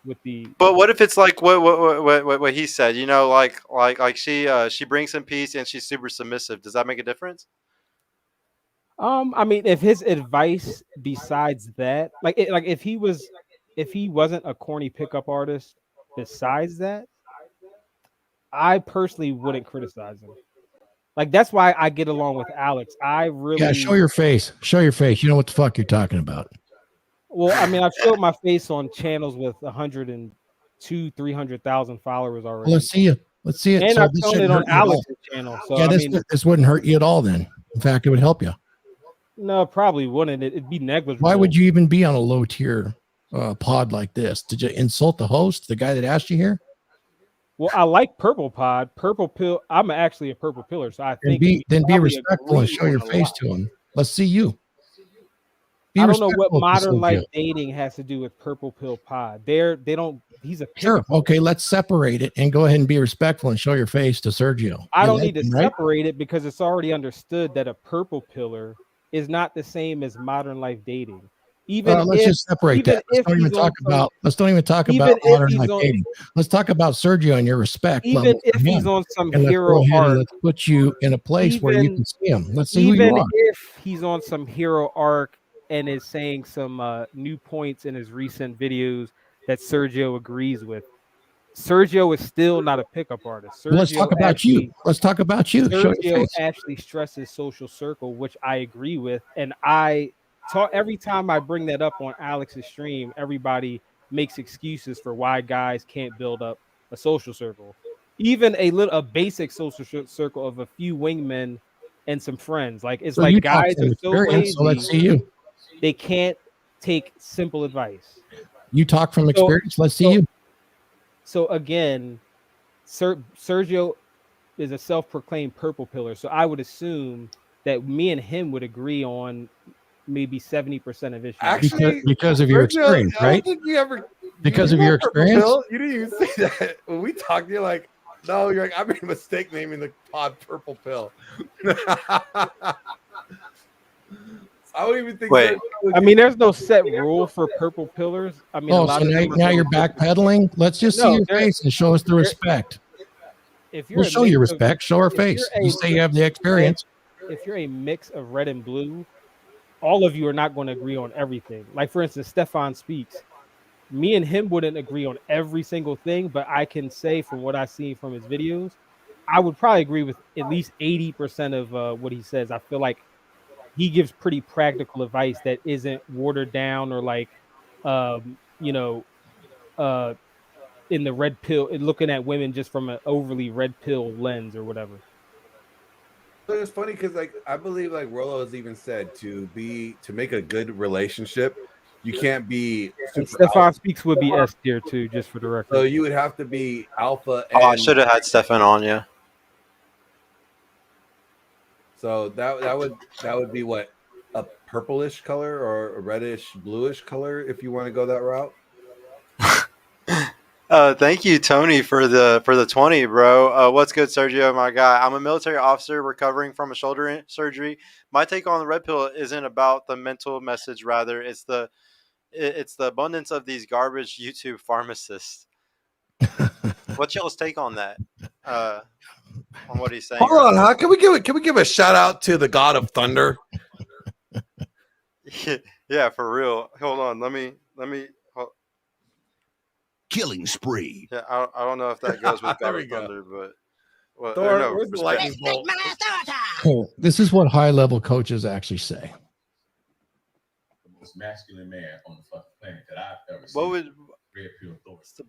with the. But what if it's like what he said? Like she brings him peace and she's super submissive. Does that make a difference? I mean, if his advice besides that, like if he wasn't a corny pickup artist besides that, I personally wouldn't criticize him. Like, that's why I get along with Alex. Show your face. Show your face. You know what the fuck you're talking about. Well, I mean, I've showed my face on channels with 102,000-300,000 followers already. Let's see you. Let's see it. And So I've this shown it shouldn't on hurt you at all. Alex's channel. So Yeah, I this mean, this wouldn't hurt you at all. Then, in fact, it would help you. no, probably wouldn't. It'd be negligible. Why would you even be on a low tier pod like this? Did you insult the host, the guy that asked you here? Well, I like Purple Pod. Purple Pill. I'm actually a Purple Pillar, so I think Be probably respectful and agree show your on a face lot. to him. Let's see you. Be I don't know what respectful to modern life Sergio. dating has to do with Purple Pill Pod. They don't. He's a Sure. pickup. Okay, let's separate it and go ahead and be respectful and show your face to Sergio. I You don't like need to him, right? separate it because it's already understood that a purple pillar is not the same as modern life dating. Even Let's if, just separate even that. Let's if don't even he's talk on some, about. Let's don't even talk even about if modern he's life on, dating. Let's talk about Sergio and your respect even level for if he's him. on some And let's hero go ahead and arc, let's put you in a place where you even can see him. Let's see who you even are. if he's on some hero arc and is saying some new points in his recent videos that Sergio agrees with, Sergio is still not a pickup artist. Well, let's talk about you. Let's talk about you. Show your Sergio face. actually stresses social circle, which I agree with, and I talk every time I bring that up on Alex's stream. Everybody makes excuses for why guys can't build up a social circle, even a basic social circle of a few wingmen and some friends. Like it's So like you talk guys from are so experience. So let's lazy see you. they can't take simple advice. You talk from experience. Let's see you. So again, Sergio is a self-proclaimed purple pillar, so I would assume that me and him would agree on maybe 70% of issues. Actually, because of your experience, I don't right? think you ever Because you of your know Purple experience. Pill? You didn't even say that when we talked. You're like, no, you're like, I made a mistake naming the pod Purple Pill. I don't even think. Wait. I mean, there's no set rule for purple pillars. I mean, a Oh, lot so of them are now you're very different. backpedaling. Let's just see No, your face and show us the respect. If you're We'll a show you mix of- respect. Show our if you're face. a- You say you have the experience. If you're a mix of red and blue, all of you are not going to agree on everything. Like for instance, Stefan Speaks. Me and him wouldn't agree on every single thing, but I can say from what I've seen from his videos, I would probably agree with at least 80% of what he says. I feel like he gives pretty practical advice that isn't watered down or like, you know, in the red pill, looking at women just from an overly red pill lens or whatever. But it's funny because like I believe like Rollo has even said to make a good relationship, you can't be And super Stefan alpha. Speaks would be S tier too, just for the record. So you would have to be alpha. Oh, I And should have had Stefan on. Yeah. so that would be what, a purplish color or a reddish bluish color if you want to go that route. Thank you, Tony, for the 20, bro. What's good, Sergio, my guy? I'm a military officer recovering from a shoulder surgery. My take on the red pill isn't about the mental message, rather it's the abundance of these garbage YouTube pharmacists. What's y'all's take on that? On what he's saying? Hold on, huh? Can we give a shout out to the God of Thunder? Yeah, for real. Hold on, let me. Killing spree. Yeah, I don't know if that goes with There God we of go. Thunder, but well, Thor, no, where's the respect. lightning bolt? Cool. This is what high level coaches actually say. The most masculine man on the fucking planet that I've ever seen. What would Red pill Thor. what's the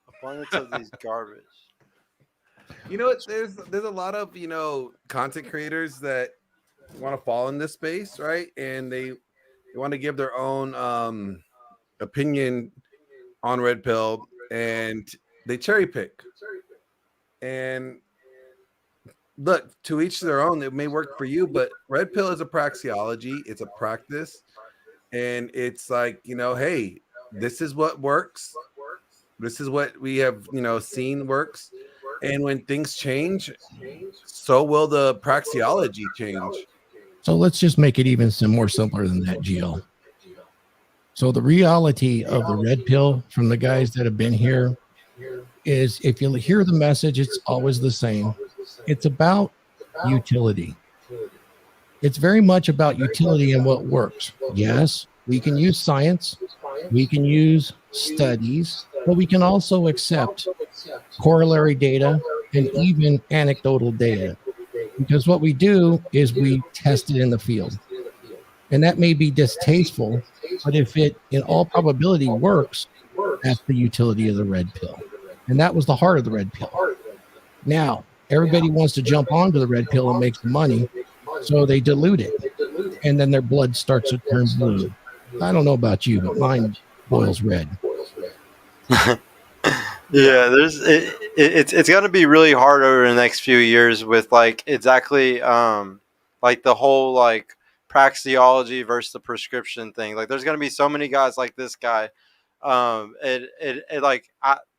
abundance of these garbage? You know, there's a lot of content creators that want to fall in this space, right? And they want to give their own opinion on red pill, and they cherry pick. And look, to each their own. It may work for you, but red pill is a praxeology. It's a practice, and it's like, hey, this is what works. This is what we have, seen works. And when things change, so will the praxeology change. So let's just make it even some more simpler than that, GL. So the reality of the red pill from the guys that have been here is, if you hear the message, it's always the same. It's about utility. It's very much about utility and what works. Yes, we can use science, we can use studies, but we can also accept corollary data and even anecdotal data, because what we do is we test it in the field. And that may be distasteful, but if it in all probability works, that's the utility of the red pill. And that was the heart of the red pill. Now, everybody wants to jump onto the red pill and make some money, so they dilute it, and then their blood starts to turn blue. I don't know about you, but mine boils red. Yeah, it's going to be really hard over the next few years with like exactly like the whole like praxeology versus the prescription thing. Like there's going to be so many guys like this guy. It like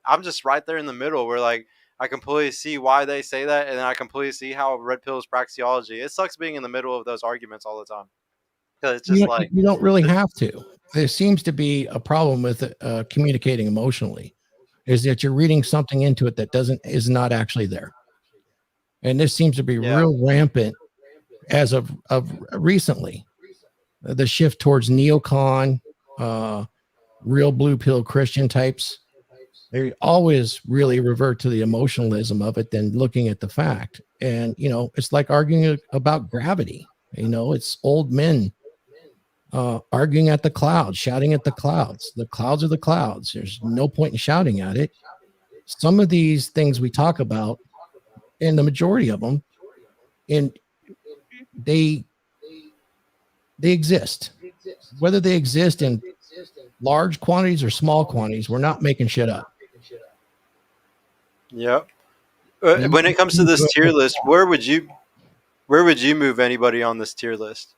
I'm just right there in the middle where like I completely see why they say that, and then I completely see how red pill is praxeology. It sucks being in the middle of those arguments all the time because it's just like You don't really have to. There seems to be a problem with communicating emotionally, is that you're reading something into it that is not actually there. And this seems to be real rampant as of recently. The shift towards neocon, real blue pill Christian types, they always really revert to the emotionalism of it than looking at the fact. And, you know, it's like arguing about gravity. You know, it's old men arguing at the clouds, shouting at the clouds. The clouds are the clouds. There's no point in shouting at it. Some of these things we talk about, and the majority of them, and they exist. Whether they exist in large quantities or small quantities, we're not making shit up. Yep. When it comes to this tier list, where would you move anybody on this tier list?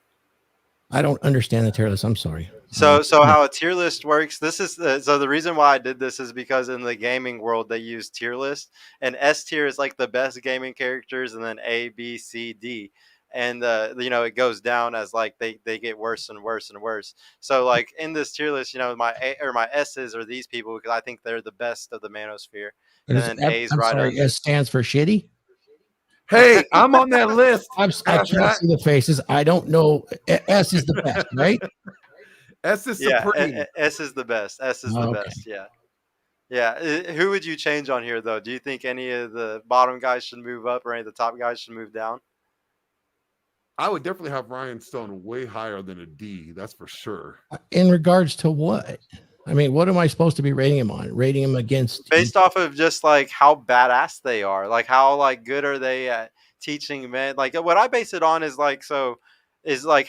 I don't understand the tier list. I'm sorry. So how a tier list works, this is so the reason why I did this is because in the gaming world they use tier list, and S tier is like the best gaming characters, and then A, B, C, D, and you know, it goes down as like they get worse and worse and worse. So like in this tier list, you know, my A or my S's are these people because I think they're the best of the manosphere, and then A's right under. S stands for shitty. Hey, I'm on that list. I can't see the faces. I don't know. S is the best, right? S is supreme. S is the best. S is the best. Yeah. Yeah. Who would you change on here, though? Do you think any of the bottom guys should move up or any of the top guys should move down? I would definitely have Ryan Stone way higher than a D. That's for sure. In regards to what? I mean, what am I supposed to be rating him on? Rating him against based off of just like how badass they are, like how like good are they at teaching men? Like what I base it on is like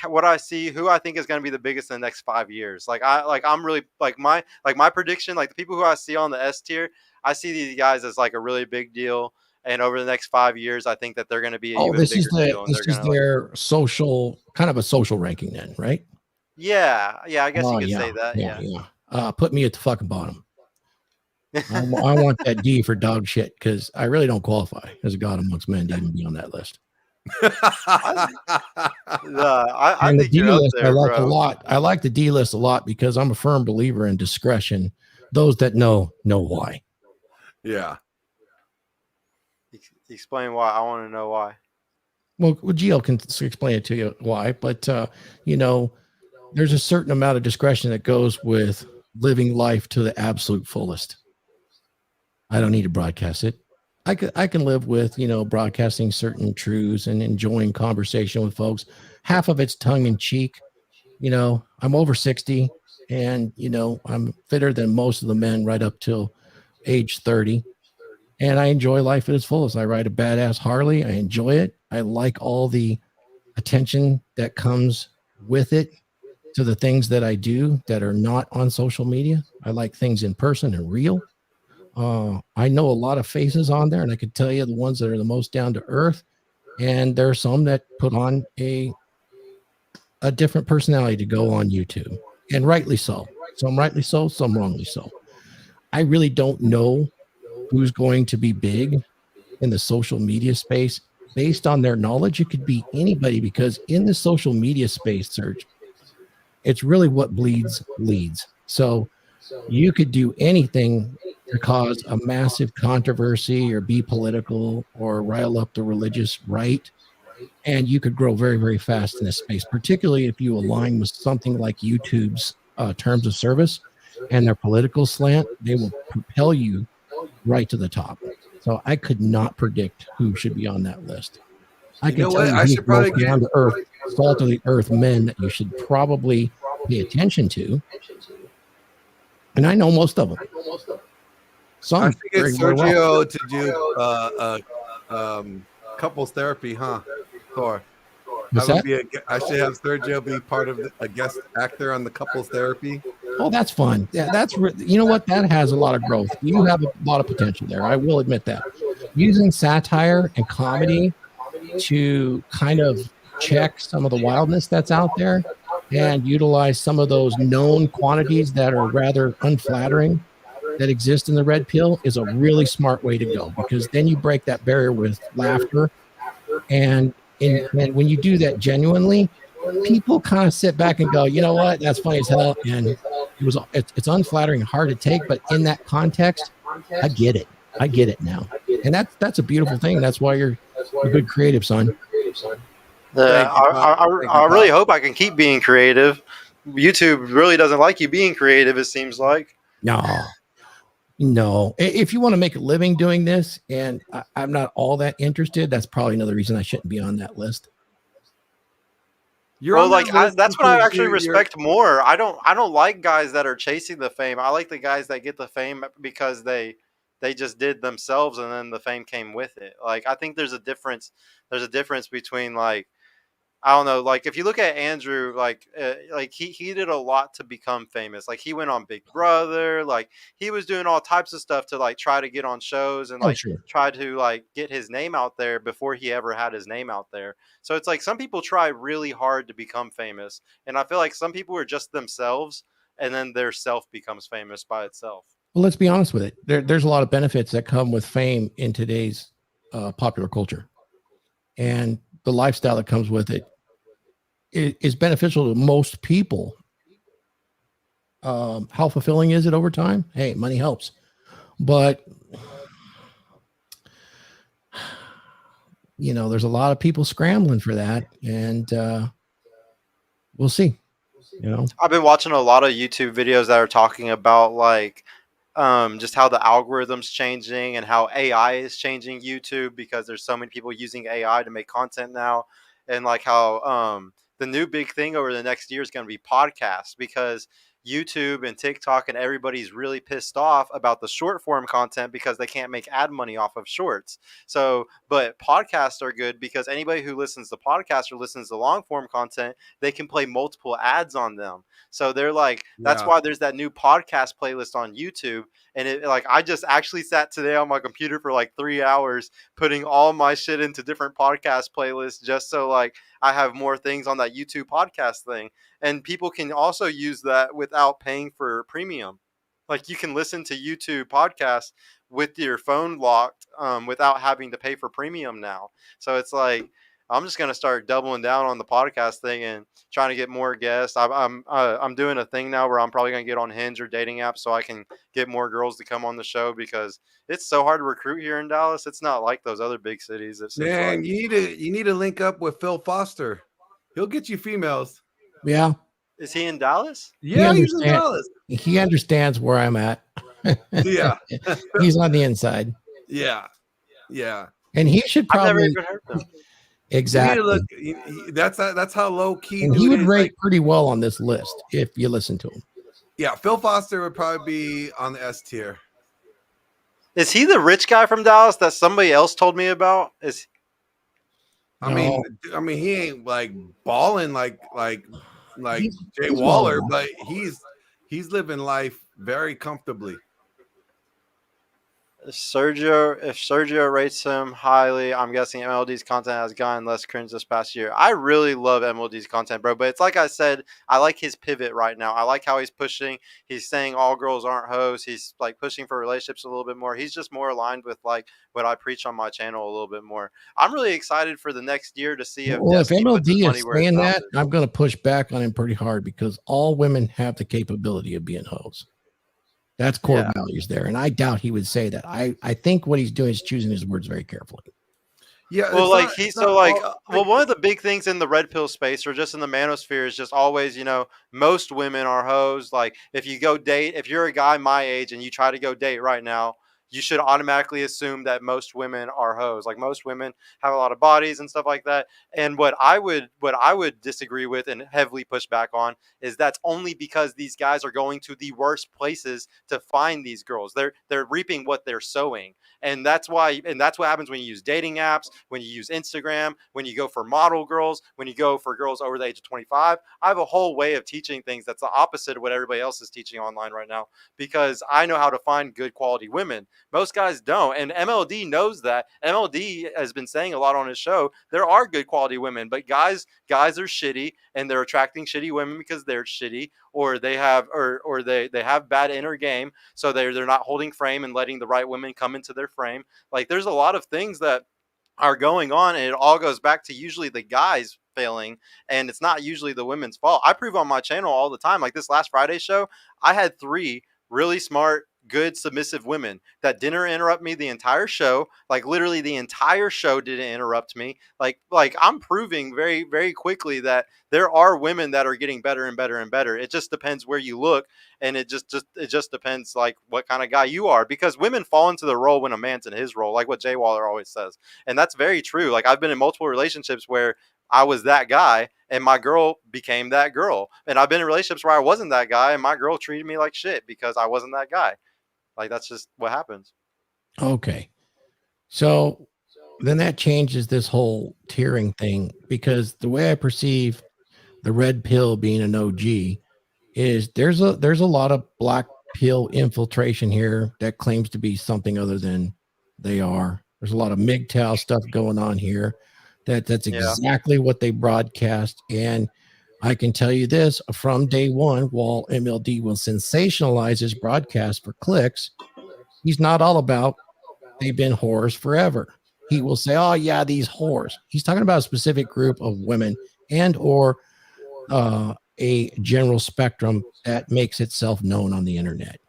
what I see, who I think is going to be the biggest in the next 5 years. I'm really like my prediction, like the people who I see on the S tier, I see these guys as like a really big deal. And over the next 5 years, I think that they're going to be a even bigger deal. This is their social, kind of a social ranking then, right? Yeah. I guess you could say that. Yeah. Put me at the fucking bottom. I want that D for dog shit because I really don't qualify as a god amongst men to even be on that list. I think you're up there, I like bro. a lot. I like the D list a lot because I'm a firm believer in discretion. Those that know why. Yeah. Explain why. I want to know why. Well, Gio can explain it to you why, but you know, there's a certain amount of discretion that goes with living life to the absolute fullest. I don't need to broadcast it. I can live with, you know, broadcasting certain truths and enjoying conversation with folks. Half of it's tongue in cheek. You know, I'm over 60 and, you know, I'm fitter than most of the men right up till age 30. And I enjoy life at its fullest. I ride a badass Harley. I enjoy it. I like all the attention that comes with it to the things that I do that are not on social media. I like things in person and real. I know a lot of faces on there, and I could tell you the ones that are the most down to earth. And there are some that put on a different personality to go on YouTube, and rightly so. Some rightly so, some wrongly so. I really don't know who's going to be big in the social media space based on their knowledge. It could be anybody because in the social media space, Serge, it's really what bleeds leads. So you could do anything to cause a massive controversy or be political or rile up the religious right. And you could grow very, very fast in this space, particularly if you align with something like YouTube's terms of service and their political slant. They will propel you right to the top. So I could not predict who should be on that list. I can tell you, I should probably down to earth, salt of the earth men that you should probably pay attention to. And I know most of them. Some I think it's Sergio to do Couples therapy, huh? Thor. What's that? I should have Sergio be part of a guest actor on the couples therapy. Oh, that's fun. Yeah, you know what? That has a lot of growth. You have a lot of potential there. I will admit that. Using satire and comedy to kind of check some of the wildness that's out there and utilize some of those known quantities that are rather unflattering that exist in the red pill is a really smart way to go, because then you break that barrier with laughter. And when you do that genuinely, people kind of sit back and go, you know what, that's funny as hell. And it's unflattering and hard to take, but in that context, I get it now. And that's a beautiful thing. That's why you're a good creative, son. I really hope I can keep being creative. YouTube really doesn't like you being creative, it seems like. No. If you want to make a living doing this, and I'm not all that interested, that's probably another reason I shouldn't be on that list. Well, like that's what I actually respect more. I don't like guys that are chasing the fame. I like the guys that get the fame because they just did themselves and then the fame came with it. Like I think there's a difference. There's a difference between like, I don't know, like if you look at Andrew, like he did a lot to become famous. Like he went on Big Brother, like he was doing all types of stuff to like try to get on shows and try to like get his name out there before he ever had his name out there. So it's like some people try really hard to become famous, and I feel like some people are just themselves, and then their self becomes famous by itself. Well, let's be honest with it. There's a lot of benefits that come with fame in today's popular culture, and the lifestyle that comes with it is beneficial to most people. How fulfilling is it over time? Hey, money helps, but you know, there's a lot of people scrambling for that, and we'll see. You know, I've been watching a lot of YouTube videos that are talking about like just how the algorithm's changing and how AI is changing YouTube because there's so many people using AI to make content now, and like how the new big thing over the next year is going to be podcasts, because YouTube and TikTok and everybody's really pissed off about the short form content because they can't make ad money off of shorts. So, but podcasts are good because anybody who listens to podcasts or listens to long form content, they can play multiple ads on them. So they're like, that's why there's that new podcast playlist on YouTube. And it like, I just actually sat today on my computer for like 3 hours putting all my shit into different podcast playlists just so like I have more things on that YouTube podcast thing. And people can also use that without paying for premium. Like you can listen to YouTube podcasts with your phone locked without having to pay for premium now. So it's like, I'm just going to start doubling down on the podcast thing and trying to get more guests. I'm doing a thing now where I'm probably going to get on Hinge or dating apps so I can get more girls to come on the show, because it's so hard to recruit here in Dallas. It's not like those other big cities. Man, you need to link up with Phil Foster. He'll get you females. Yeah. Is he in Dallas? Yeah, he's in Dallas. He understands where I'm at. Yeah. He's on the inside. Yeah. Yeah. And he should probably. I've never even heard of him. Exactly. That's how low key. And he would rate pretty well on this list if you listen to him. Yeah, Phil Foster would probably be on the S tier. Is he the rich guy from Dallas that somebody else told me about? I mean, he ain't like balling like Jay Waller, but he's living life very comfortably. If Sergio rates him highly, I'm guessing MLD's content has gotten less cringe this past year. I really love MLD's content, bro. But it's like I said, I like his pivot right now. I like how he's pushing. He's saying all girls aren't hoes. He's like pushing for relationships a little bit more. He's just more aligned with like what I preach on my channel a little bit more. I'm really excited for the next year to see if MLD is saying that, I'm going to push back on him pretty hard, because all women have the capability of being hoes. That's core values there. And I doubt he would say that. I think what he's doing is choosing his words very carefully. Yeah. Well, like one of the big things in the red pill space or just in the manosphere is just always, most women are hoes. Like if you go date, if you're a guy my age and you try to go date right now, you should automatically assume that most women are hoes. Like most women have a lot of bodies and stuff like that. And what I would disagree with and heavily push back on is that's only because these guys are going to the worst places to find these girls. They're reaping what they're sowing. And that's what happens when you use dating apps, when you use Instagram, when you go for model girls, when you go for girls over the age of 25. I have a whole way of teaching things that's the opposite of what everybody else is teaching online right now, because I know how to find good quality women. Most guys don't. And MLD knows that. MLD has been saying a lot on his show. There are good quality women, but guys are shitty, and they're attracting shitty women because they're shitty, or they have they have bad inner game, so they're not holding frame and letting the right women come into their frame. Like there's a lot of things that are going on, and it all goes back to usually the guys failing, and it's not usually the women's fault. I prove on my channel all the time. Like this last Friday show, I had 3 really smart, good, submissive women that didn't interrupt me the entire show. Like literally the entire show didn't interrupt me. Like I'm proving very, very quickly that there are women that are getting better and better and better. It just depends where you look, and it just depends like what kind of guy you are, because women fall into the role when a man's in his role, like what Jay Waller always says. And that's very true. Like I've been in multiple relationships where I was that guy and my girl became that girl. And I've been in relationships where I wasn't that guy and my girl treated me like shit because I wasn't that guy. Like that's just what happens. Okay. So then that changes this whole tiering thing, because the way I perceive the red pill being an OG is there's a lot of black pill infiltration here that claims to be something other than they are. There's a lot of MGTOW stuff going on here. That's exactly what they broadcast. And I can tell you this from day one, while MLD will sensationalize his broadcast for clicks, he's not all about they've been whores forever. He will say, oh yeah, these whores. He's talking about a specific group of women and or a general spectrum that makes itself known on the internet.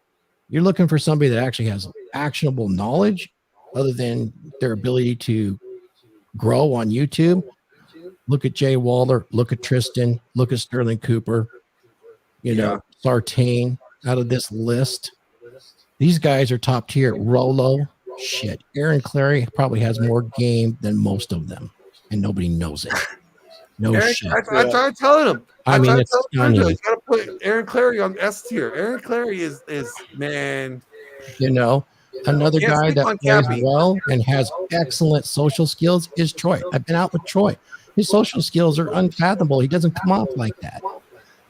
You're looking for somebody that actually has actionable knowledge other than their ability to grow on YouTube. Look at Jay Waller, look at Tristan, look at Sterling Cooper, Sartain out of this list. These guys are top tier. Rolo, shit. Aaron Clary probably has more game than most of them, and nobody knows it. Shit. I tried telling him. I mean, it's stunning. You gotta put Aaron Clary on S tier. Aaron Clary is man. Another guy that plays well and has excellent social skills is Troy. I've been out with Troy. His social skills are unfathomable. He doesn't come off like that.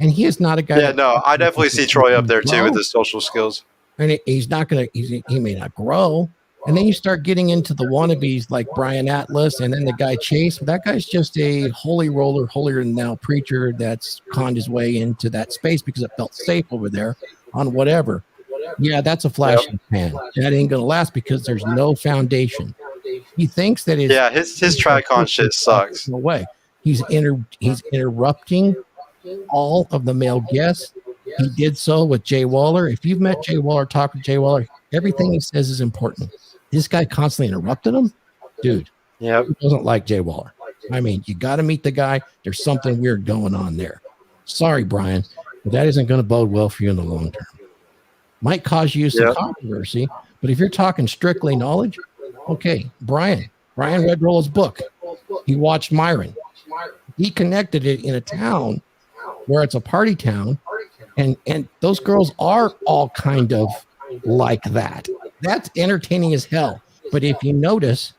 And he is not a guy. Yeah, no, I definitely see Troy up there too with his social skills. And he's not going to, he may not grow. And then you start getting into the wannabes like Brian Atlas and then the guy Chase. That guy's just a holy roller, holier than thou preacher that's conned his way into that space because it felt safe over there on whatever. Yeah, that's a flash in the pan. That ain't going to last because there's no foundation. He thinks that his Tricon shit sucks. No way. He's interrupting all of the male guests. He did so with Jay Waller. If you've met Jay Waller, talk to Jay Waller, everything he says is important. This guy constantly interrupted him. Dude, he doesn't like Jay Waller. I mean, you got to meet the guy. There's something weird going on there. Sorry, Brian, but that isn't going to bode well for you in the long term. Might cause you some controversy, but if you're talking strictly knowledge, okay, Brian read Rollo's book. He watched Myron. He connected it in a town where it's a party town, and those girls are all kind of like that. That's entertaining as hell. But if you notice,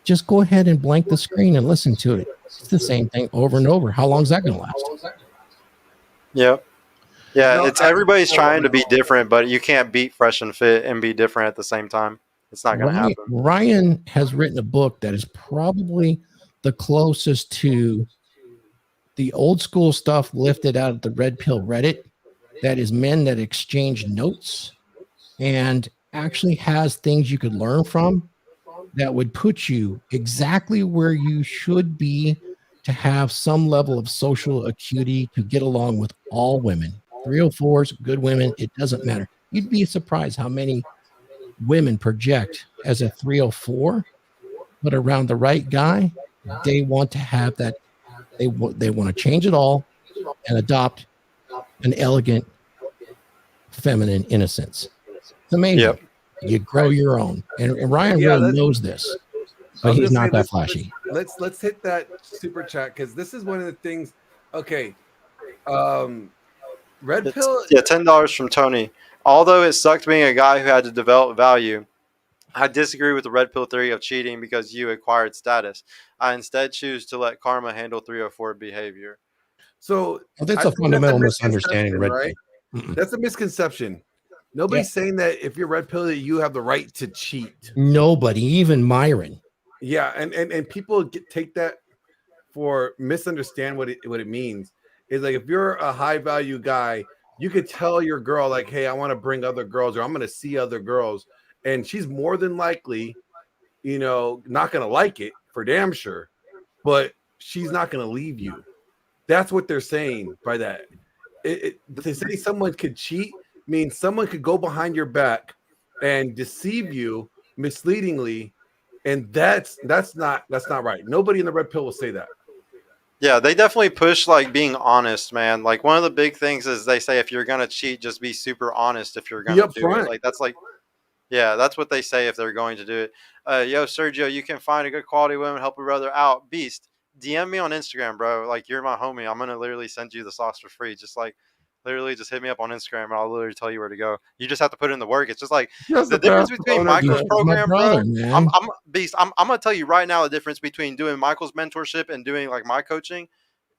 just go ahead and blank the screen and listen to it. It's the same thing over and over. How long is that going to last? Yeah, it's everybody's trying to be different, but you can't beat Fresh and Fit and be different at the same time. It's not going to happen. Ryan has written a book that is probably the closest to the old school stuff lifted out of the Red Pill Reddit. That is men that exchange notes and actually has things you could learn from that would put you exactly where you should be to have some level of social acuity to get along with all women. 304s, good women, it doesn't matter. You'd be surprised how many women project as a 304, but around the right guy, they want to have that. They want to change it all and adopt an elegant, feminine innocence. It's amazing. You grow your own. And Ryan Yeah, really knows this, but I'm he's just not saying, that flashy. Let's hit that super chat because this is one of the things. Okay, red pill. Yeah, $10 from Tony. Although it sucked being a guy who had to develop value, I disagree with the red pill theory of cheating because you acquired status. I instead choose to let karma handle 304 behavior. So Well, that's I a think fundamental misunderstanding, misconception, Red right? Pill. That's a misconception. Nobody's saying that if you're red pill that you have the right to cheat. Nobody, even Myron. Yeah, and people take that for misunderstand what it means. Is like if you're a high value guy, you could tell your girl like, hey, I want to bring other girls, or I'm going to see other girls, and she's more than likely, not going to like it for damn sure, but she's not going to leave you. That's what they're saying by that. To say someone could cheat means someone could go behind your back and deceive you misleadingly, and that's not right. Nobody in the red pill will say that. Yeah, they definitely push like being honest, man. Like one of the big things is they say if you're gonna cheat, just be super honest if you're Be gonna do it. upfront. Like that's like, yeah, that's what they say if they're going to do it. Yo, Sergio, you can find a good quality woman, help a brother out. Beast, DM me on Instagram, bro. Like you're my homie. I'm gonna literally send you the sauce for free. Just like literally just hit me up on Instagram and I'll literally tell you where to go. You just have to put in the work. It's just like Just the the difference best between owner, Michael's man. My program, brother, bro. man. I'm Beast. I'm gonna tell you right now the difference between doing Michael's mentorship and doing like my coaching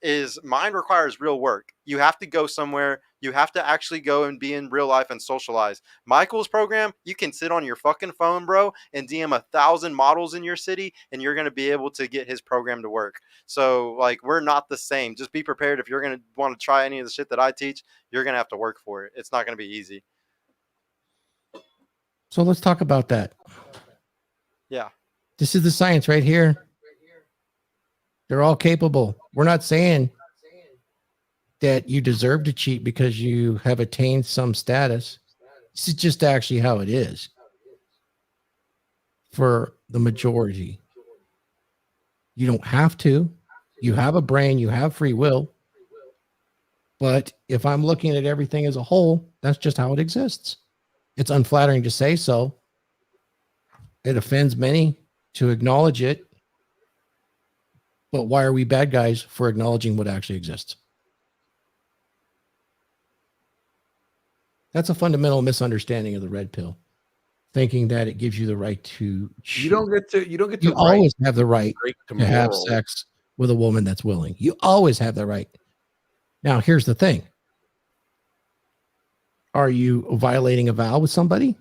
is mine requires real work. You have to go somewhere. You have to actually go and be in real life and socialize. Michael's program, you can sit on your fucking phone, bro, and DM 1,000 models in your city, and you're going to be able to get his program to work. So, like, we're not the same. Just be prepared. If you're going to want to try any of the shit that I teach, you're going to have to work for it. It's not going to be easy. So let's talk about that. Yeah. This is the science right here. They're all capable. We're not saying that you deserve to cheat because you have attained some status. This is just actually how it is for the majority. You don't have to. You have a brain, you have free will. But if I'm looking at everything as a whole, that's just how it exists. It's unflattering to say so. It offends many to acknowledge it. But why are we bad guys for acknowledging what actually exists? That's a fundamental misunderstanding of the red pill, thinking that it gives you the right to cheat. You don't get to. You always have the right to have sex with a woman that's willing. You always have the right. Now, here's the thing. Are you violating a vow with somebody?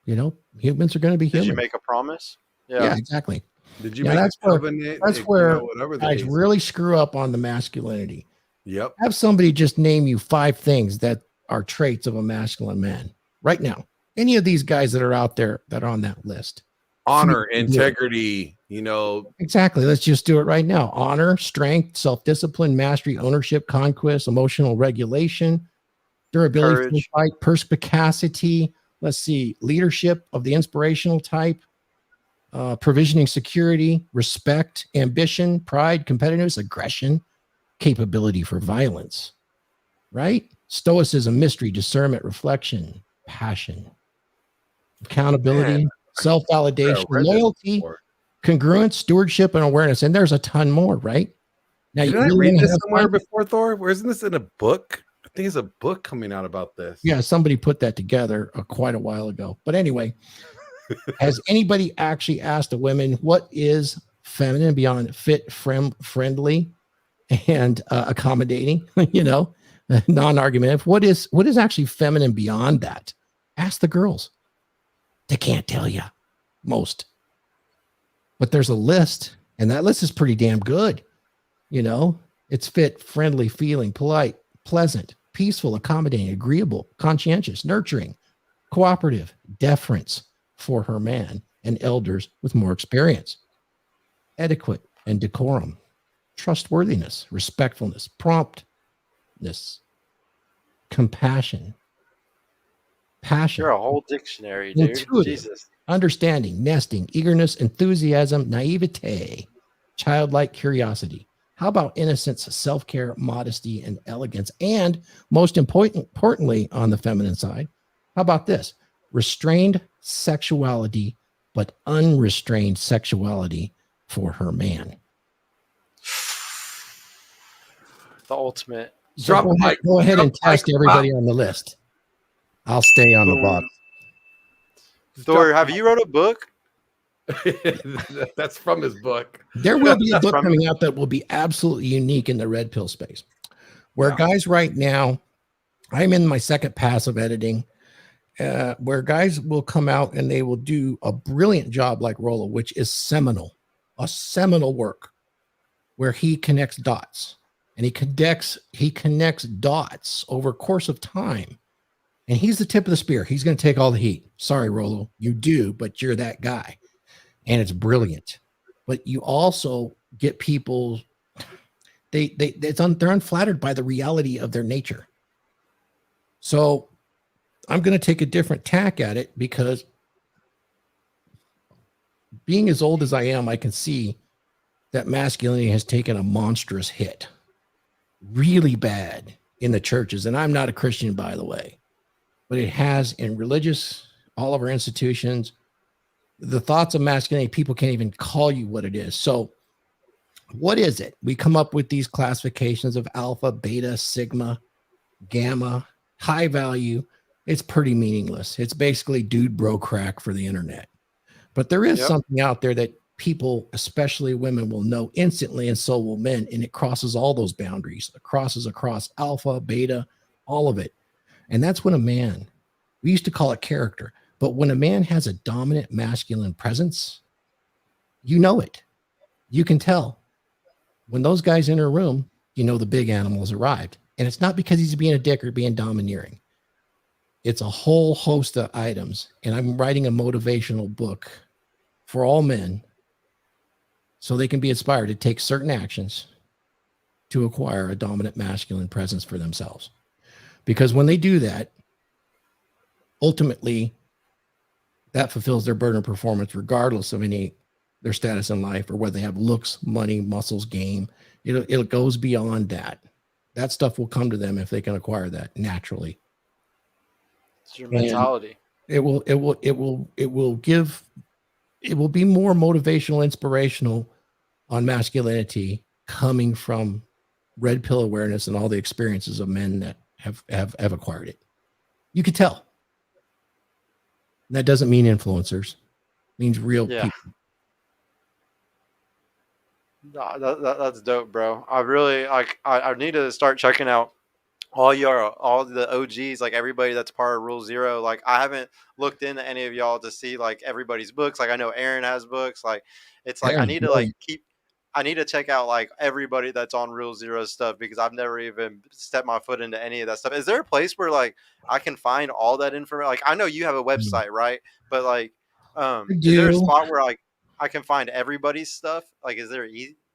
Humans are going to be human. Did you make a promise? Yeah, exactly. Did you make a covenant? That's where guys really screw up on the masculinity. Yep. Have somebody just name you 5 things that are traits of a masculine man right now. Any of these guys that are out there that are on that list. Honor, integrity, Exactly. Let's just do it right now. Honor, strength, self-discipline, mastery, ownership, conquest, emotional regulation, durability, courage, fight, perspicacity. Let's see. Leadership of the inspirational type, provisioning security, respect, ambition, pride, competitiveness, aggression, capability for violence, right? Stoicism, mystery, discernment, reflection, passion, accountability, self-validation, loyalty, congruence, stewardship, and awareness. And there's a ton more, right? Now, Did I read this somewhere before, Thor? Where isn't this in a book? I think it's a book coming out about this. Yeah, somebody put that together quite a while ago. But anyway, has anybody actually asked the women what is feminine beyond fit, friendly, and accommodating? Non-argumentative. What is actually feminine beyond that? Ask the girls. They can't tell you most. But there's a list, and that list is pretty damn good. It's fit, friendly, feeling, polite, pleasant, peaceful, accommodating, agreeable, conscientious, nurturing, cooperative, deference for her man, and elders with more experience, adequate and decorum, trustworthiness, respectfulness, promptness, compassion, passion. You're a whole dictionary, dude. Intuitive, Jesus. Understanding, nesting, eagerness, enthusiasm, naivete, childlike curiosity. How about innocence, self-care, modesty, and elegance? And most importantly, on the feminine side, How about this? Restrained sexuality, but unrestrained sexuality for her man. The ultimate. So Drop the mic. go ahead and Drop the mic. test everybody on the list. I'll stay on the Boom. bottom. Thor, have you wrote a book? That's from his book. There will be a book coming out that will be absolutely unique in the red pill space. Where guys right now, I'm in my second pass of editing, where guys will come out and they will do a brilliant job like Rollo, which is a seminal work where he connects dots. And he connects dots over a course of time. And he's the tip of the spear. He's going to take all the heat. Sorry, Rollo, you do, but you're that guy. And it's brilliant. But you also get people, they're unflattered by the reality of their nature. So I'm going to take a different tack at it, because being as old as I am, I can see that masculinity has taken a monstrous hit. Really bad in the churches. And I'm not a Christian, by the way, but it has in religious, all of our institutions, the thoughts of masculinity, people can't even call you what it is. So what is it? We come up with these classifications of alpha, beta, sigma, gamma, high value. It's pretty meaningless. It's basically dude bro crack for the internet. But there is something out there that people, especially women, will know instantly, and so will men. And it crosses all those boundaries. It crosses across alpha, beta, all of it. And that's when a man, we used to call it character, but when a man has a dominant masculine presence, you know it. You can tell. When those guys enter a room, you know the big animal has arrived. And it's not because he's being a dick or being domineering. It's a whole host of items. And I'm writing a motivational book for all men, so they can be inspired to take certain actions to acquire a dominant masculine presence for themselves. Because when they do that, ultimately, that fulfills their burden of performance, regardless of their status in life, or whether they have looks, money, muscles, game. It goes beyond that. That stuff will come to them if they can acquire that naturally. It's your mentality. It will be more motivational, inspirational on masculinity coming from red pill awareness and all the experiences of men that have acquired it. You could tell. That doesn't mean influencers. It means real people. That's dope, bro. I really I need to start checking out all the OGs, like everybody that's part of Rule Zero. Like, I haven't looked into any of y'all to see like everybody's books. Like, I know Aaron has books. Like, it's like Aaron's I need to check out like everybody that's on Rule Zero stuff, because I've never even stepped my foot into any of that stuff. Is there a place where like I can find all that information? Like, I know you have a website, right? But like, is there a spot where like I can find everybody's stuff? Like, is there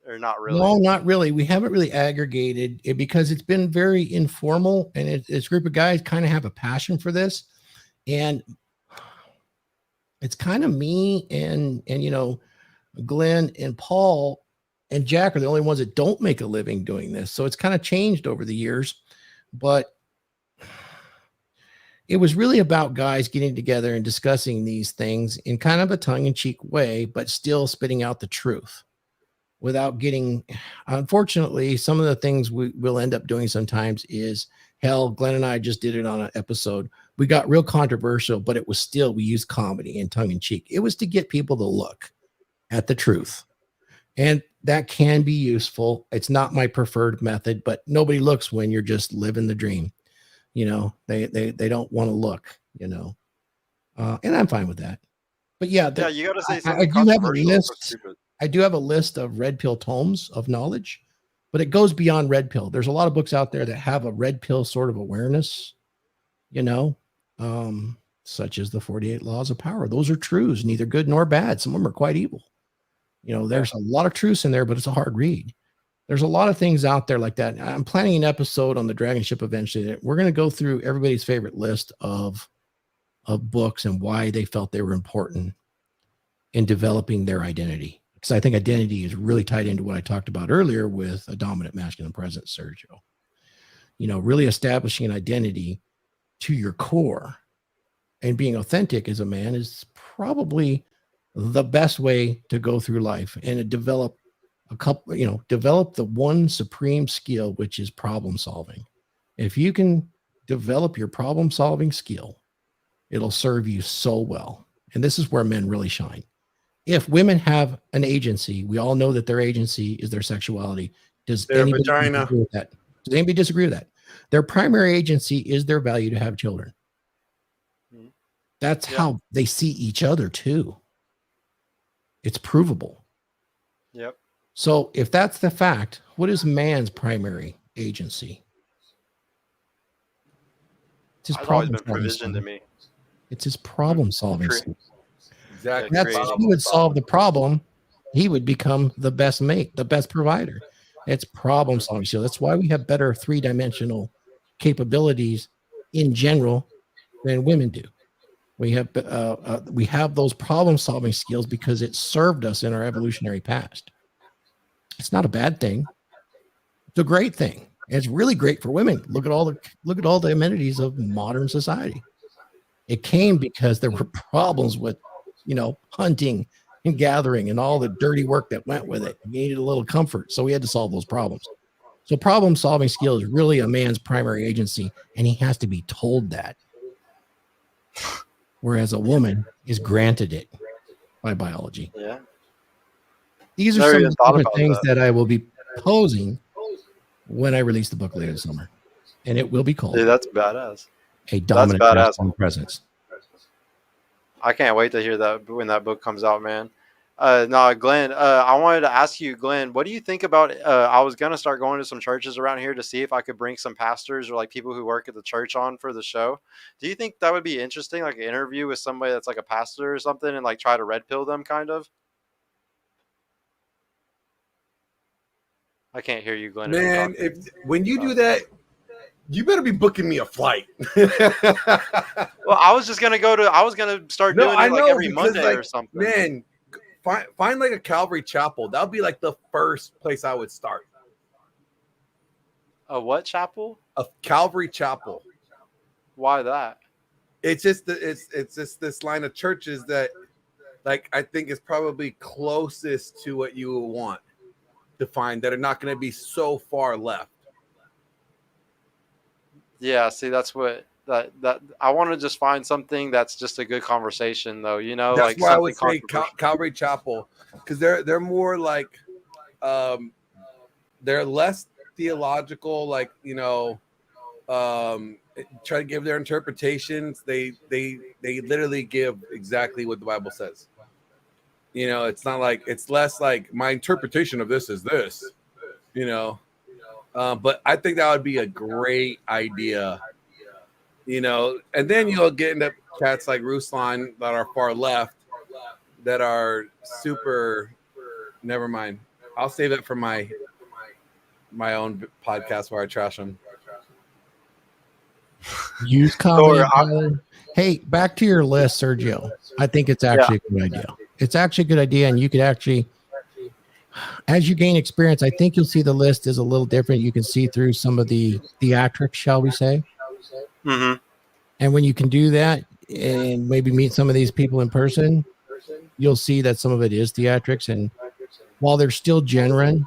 or not really? No, not really. We haven't really aggregated it because it's been very informal, and this group of guys kind of have a passion for this, and it's kind of me and Glenn and Paul and Jack are the only ones that don't make a living doing this. So it's kind of changed over the years, but it was really about guys getting together and discussing these things in kind of a tongue-in-cheek way, but still spitting out the truth without getting, unfortunately, some of the things we'll end up doing sometimes is, hell, Glenn and I just did it on an episode. We got real controversial, but it was still, we used comedy and tongue-in-cheek. It was to get people to look at the truth. And that can be useful. It's not my preferred method, but nobody looks when you're just living the dream. They don't want to look, and I'm fine with that. But you got to say something. I do have a list of red pill tomes of knowledge, but it goes beyond red pill. There's a lot of books out there that have a red pill sort of awareness, such as the 48 Laws of Power. Those are truths, neither good nor bad. Some of them are quite evil. There's a lot of truths in there, but it's a hard read. There's a lot of things out there like that. I'm planning an episode on the Dragon Ship eventually. We're going to go through everybody's favorite list of books and why they felt they were important in developing their identity. Because I think identity is really tied into what I talked about earlier with a dominant masculine presence, Sergio. Really establishing an identity to your core and being authentic as a man is probably the best way to go through life and develop develop the one supreme skill, which is problem solving. If you can develop your problem solving skill, it'll serve you so well. And this is where men really shine. If women have an agency, we all know that their agency is their sexuality. Does anybody disagree with that? Does anybody disagree with that? Their primary agency is their value to have children. That's how they see each other too. It's provable. Yep. So if that's the fact, what is man's primary agency? It's his problem solving to me. It's his problem solving. Exactly. That's if he would solve the problem, he would become the best mate, the best provider. It's problem solving. So that's why we have better three-dimensional capabilities in general than women do. We have those problem solving skills because it served us in our evolutionary past. It's not a bad thing. It's a great thing. And it's really great for women. Look at all the amenities of modern society. It came because there were problems with, hunting and gathering and all the dirty work that went with it. We needed a little comfort, so we had to solve those problems. So problem solving skill is really a man's primary agency, and he has to be told that. Whereas a woman is granted it by biology. Yeah. These are some different things that I will be posing when I release the book later this summer. And it will be called that's badass. A Dominant Presence. I can't wait to hear that when that book comes out, man. No, Glenn, I wanted to ask you, Glenn, what do you think about, I was going to start going to some churches around here to see if I could bring some pastors or like people who work at the church on for the show. Do you think that would be interesting? Like an interview with somebody that's like a pastor or something and like try to red pill them kind of? I can't hear you, Glenn. Man, when you do that, you better be booking me a flight. Well, I was going to start doing it like every Monday or something. Man, find like a Calvary Chapel. That would be like the first place I would start. A what chapel? A Calvary Chapel. Why that? It's just this line of churches that, like, I think is probably closest to what you would want to find, that are not going to be so far left. Yeah, see, that's what that I want to just find something that's just a good conversation, though. That's like why I would say Calvary Chapel, because they're more like they're less theological, like try to give their interpretations. They literally give exactly what the Bible says. It's not like, it's less like my interpretation of this is this, but I think that would be a great idea, and then you'll get into cats like Ruslan that are far left, that are super, never mind. I'll save it for my own podcast where I trash them. Use comment. Hey, back to your list, Sergio. I think it's actually a good idea. It's actually a good idea, and you could actually, as you gain experience, I think you'll see the list is a little different. You can see through some of the theatrics, shall we say. Mm-hmm. And when you can do that and maybe meet some of these people in person, you'll see that some of it is theatrics. And while they're still genuine,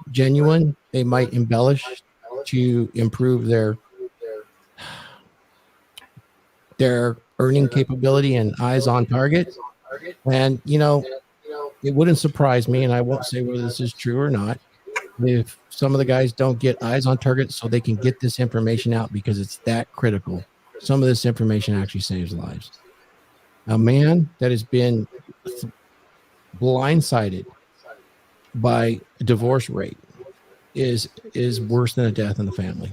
they might embellish to improve their earning capability and eyes on target. And, it wouldn't surprise me, and I won't say whether this is true or not, if some of the guys don't get eyes on target so they can get this information out, because it's that critical. Some of this information actually saves lives. A man that has been blindsided by a divorce rate is worse than a death in the family.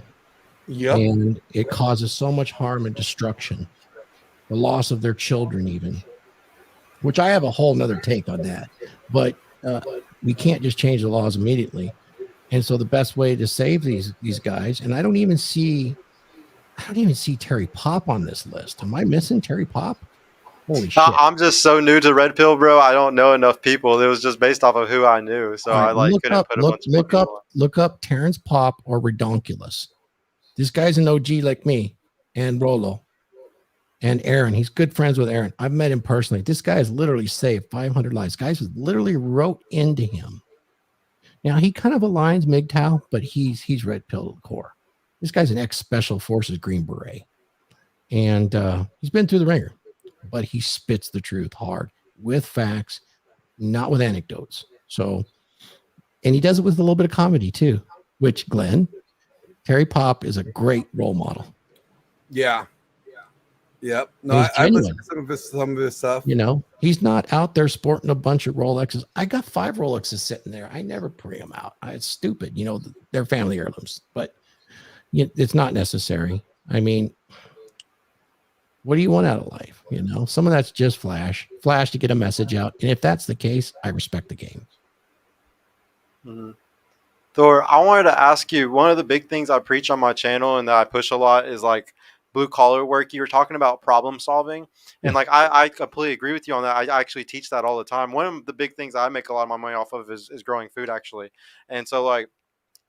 Yep. And it causes so much harm and destruction, the loss of their children even, which I have a whole nother take on that. But we can't just change the laws immediately. And so the best way to save these guys, and I don't even see Terry Pop on this list. Am I missing Terry Pop? Holy shit. I'm just so new to Red Pill, bro. I don't know enough people. It was just based off of who I knew. So I couldn't put a bunch of people on. Look up Terrence Pop or Redonkulous. This guy's an OG like me and Rolo. And Aaron, he's good friends with Aaron. I've met him personally. This guy has literally saved 500 lives. Guys literally wrote into him. Now he kind of aligns MGTOW, but he's red pill to the core. This guy's an ex-special forces Green Beret. And he's been through the ringer, but he spits the truth hard with facts, not with anecdotes. So, and he does it with a little bit of comedy too, which Glenn, Terry Pop is a great role model. Yeah. Yep. No, I listened to some of his stuff. You know, he's not out there sporting a bunch of Rolexes. I got 5 Rolexes sitting there. I never bring them out. It's stupid. You know, they're family heirlooms, but it's not necessary. I mean, what do you want out of life? You know, some of that's just flash to get a message out. And if that's the case, I respect the game. Mm-hmm. Thor, I wanted to ask you, one of the big things I preach on my channel and that I push a lot is like blue collar work. You were talking about problem solving, and like I completely agree with you on that. I actually teach that all the time. One of the big things I make a lot of my money off of is growing food, actually. And so like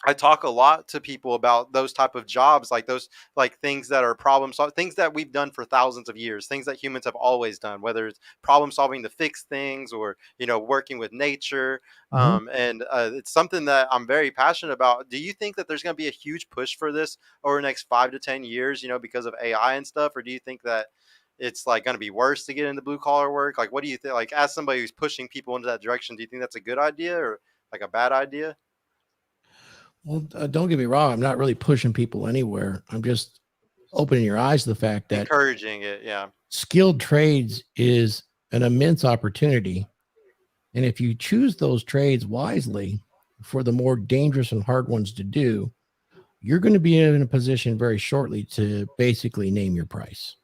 I talk a lot to people about those type of jobs, like those like things that are problem solving, things that we've done for thousands of years, things that humans have always done, whether it's problem solving to fix things or, you know, working with nature. And it's something that I'm very passionate about. Do you think that there's going to be a huge push for this over the next 5 to 10 years, you know, because of AI and stuff? Or do you think that it's like going to be worse to get into blue collar work? Like, what do you think? Like, as somebody who's pushing people into that direction, do you think that's a good idea or like a bad idea? Well, don't get me wrong. I'm not really pushing people anywhere. I'm just opening your eyes to the fact that encouraging it. Yeah. Skilled trades is an immense opportunity. And if you choose those trades wisely for the more dangerous and hard ones to do, you're going to be in a position very shortly to basically name your price.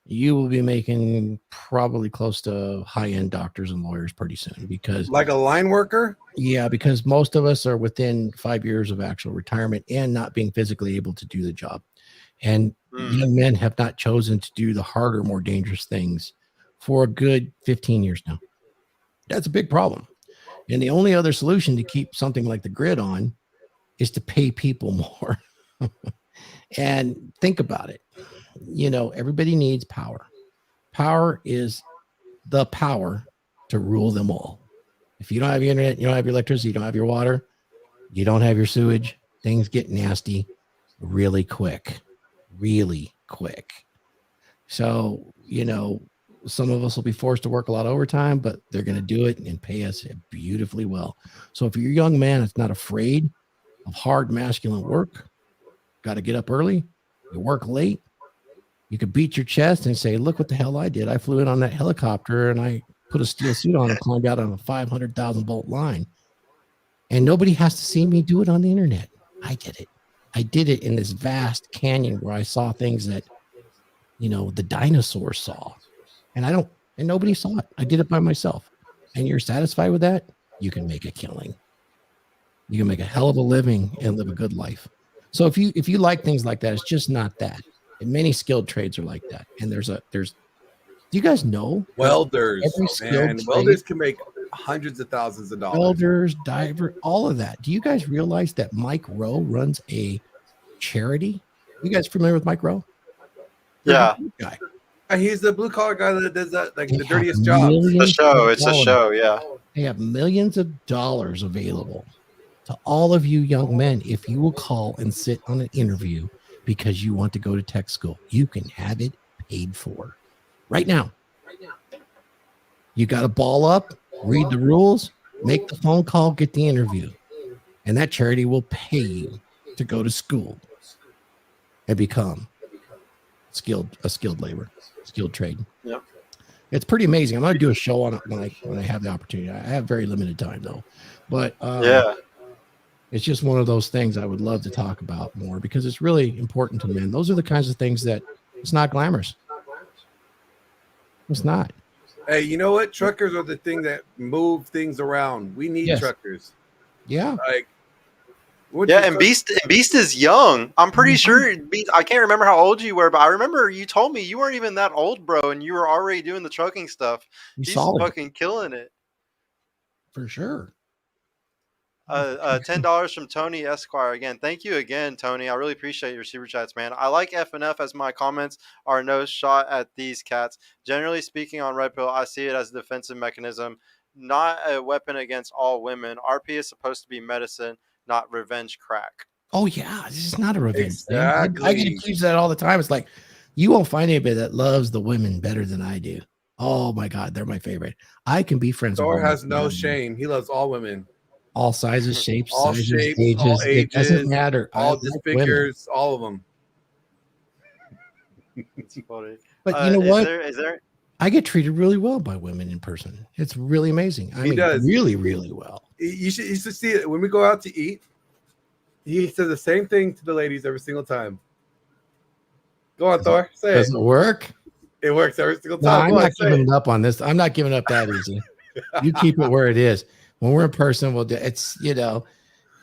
You will be making probably close to high-end doctors and lawyers pretty soon, because like a line worker. Yeah, because most of us are within 5 years of actual retirement and not being physically able to do the job. And young men have not chosen to do the harder, more dangerous things for a good 15 years now. That's a big problem. And the only other solution to keep something like the grid on is to pay people more. And think about it. You know, everybody needs power. Power is the power to rule them all. If you don't have your internet, you don't have your electricity, you don't have your water, you don't have your sewage, things get nasty really quick, really quick. So, you know, some of us will be forced to work a lot of overtime, but they're going to do it and pay us beautifully well. So if you're a young man that's not afraid of hard masculine work, got to get up early, you work late, you could beat your chest and say, look what the hell I did. I flew in on that helicopter and I put a steel suit on and climbed out on a 500,000 volt line. And nobody has to see me do it on the internet. I did it. I did it in this vast canyon where I saw things that, you know, the dinosaurs saw. And nobody saw it. I did it by myself. And you're satisfied with that? You can make a killing. You can make a hell of a living and live a good life. So if you like things like that, it's just not that. And many skilled trades are like that. And do you guys know welders? Man, welders can make hundreds of thousands of dollars. Welders, diver, all of that. Do you guys realize that Mike Rowe runs a charity? You guys familiar with Mike Rowe? Yeah. Guy. He's the blue collar guy that does that, like the dirtiest jobs. It's a show. Yeah. They have millions of dollars available to all of you young men. If you will call and sit on an interview because you want to go to tech school, you can have it paid for right now. You got to ball up, read the rules, make the phone call, get the interview, and that charity will pay you to go to school and become a skilled labor, skilled trade. Yep. It's pretty amazing. I'm going to do a show on it when I have the opportunity. I have very limited time though, but yeah. It's just one of those things I would love to talk about more because it's really important to men. Those are the kinds of things that it's not glamorous. It's not. Hey, you know what? Truckers are the thing that move things around. We need truckers. Yeah. Like, and Beast is young. I'm pretty sure. I can't remember how old you were, but I remember you told me you weren't even that old, bro, and you were already doing the trucking stuff. He's fucking killing it. For sure. $10 from Tony Esquire. Again, thank you again, Tony. I really appreciate your super chats, man. I like FNF as my comments are no shot at these cats. Generally speaking, on Red Pill, I see it as a defensive mechanism, not a weapon against all women. RP is supposed to be medicine, not revenge crack. Oh yeah, this is not a revenge thing. Exactly. I get accused of that all the time. It's like, you won't find anybody that loves the women better than I do. Oh my God, they're my favorite. I can be friends Thor with has no shame. He loves all women. all sizes, shapes, All sizes, shapes, ages. all It doesn't ages, matter. I all like women. disfigures, all of them. It's funny. But you know what? Is there? I get treated really well by women in person. It's really amazing. I mean, does. really, really well. You should see it when we go out to eat. He says the same thing to the ladies every single time. Go on, Thor. Say Does it. it work? It works every single No, time. I'm Go on, not say giving it. up on this. I'm not giving up that easy. You keep it where it is. When we're in person, we'll do it's, you know,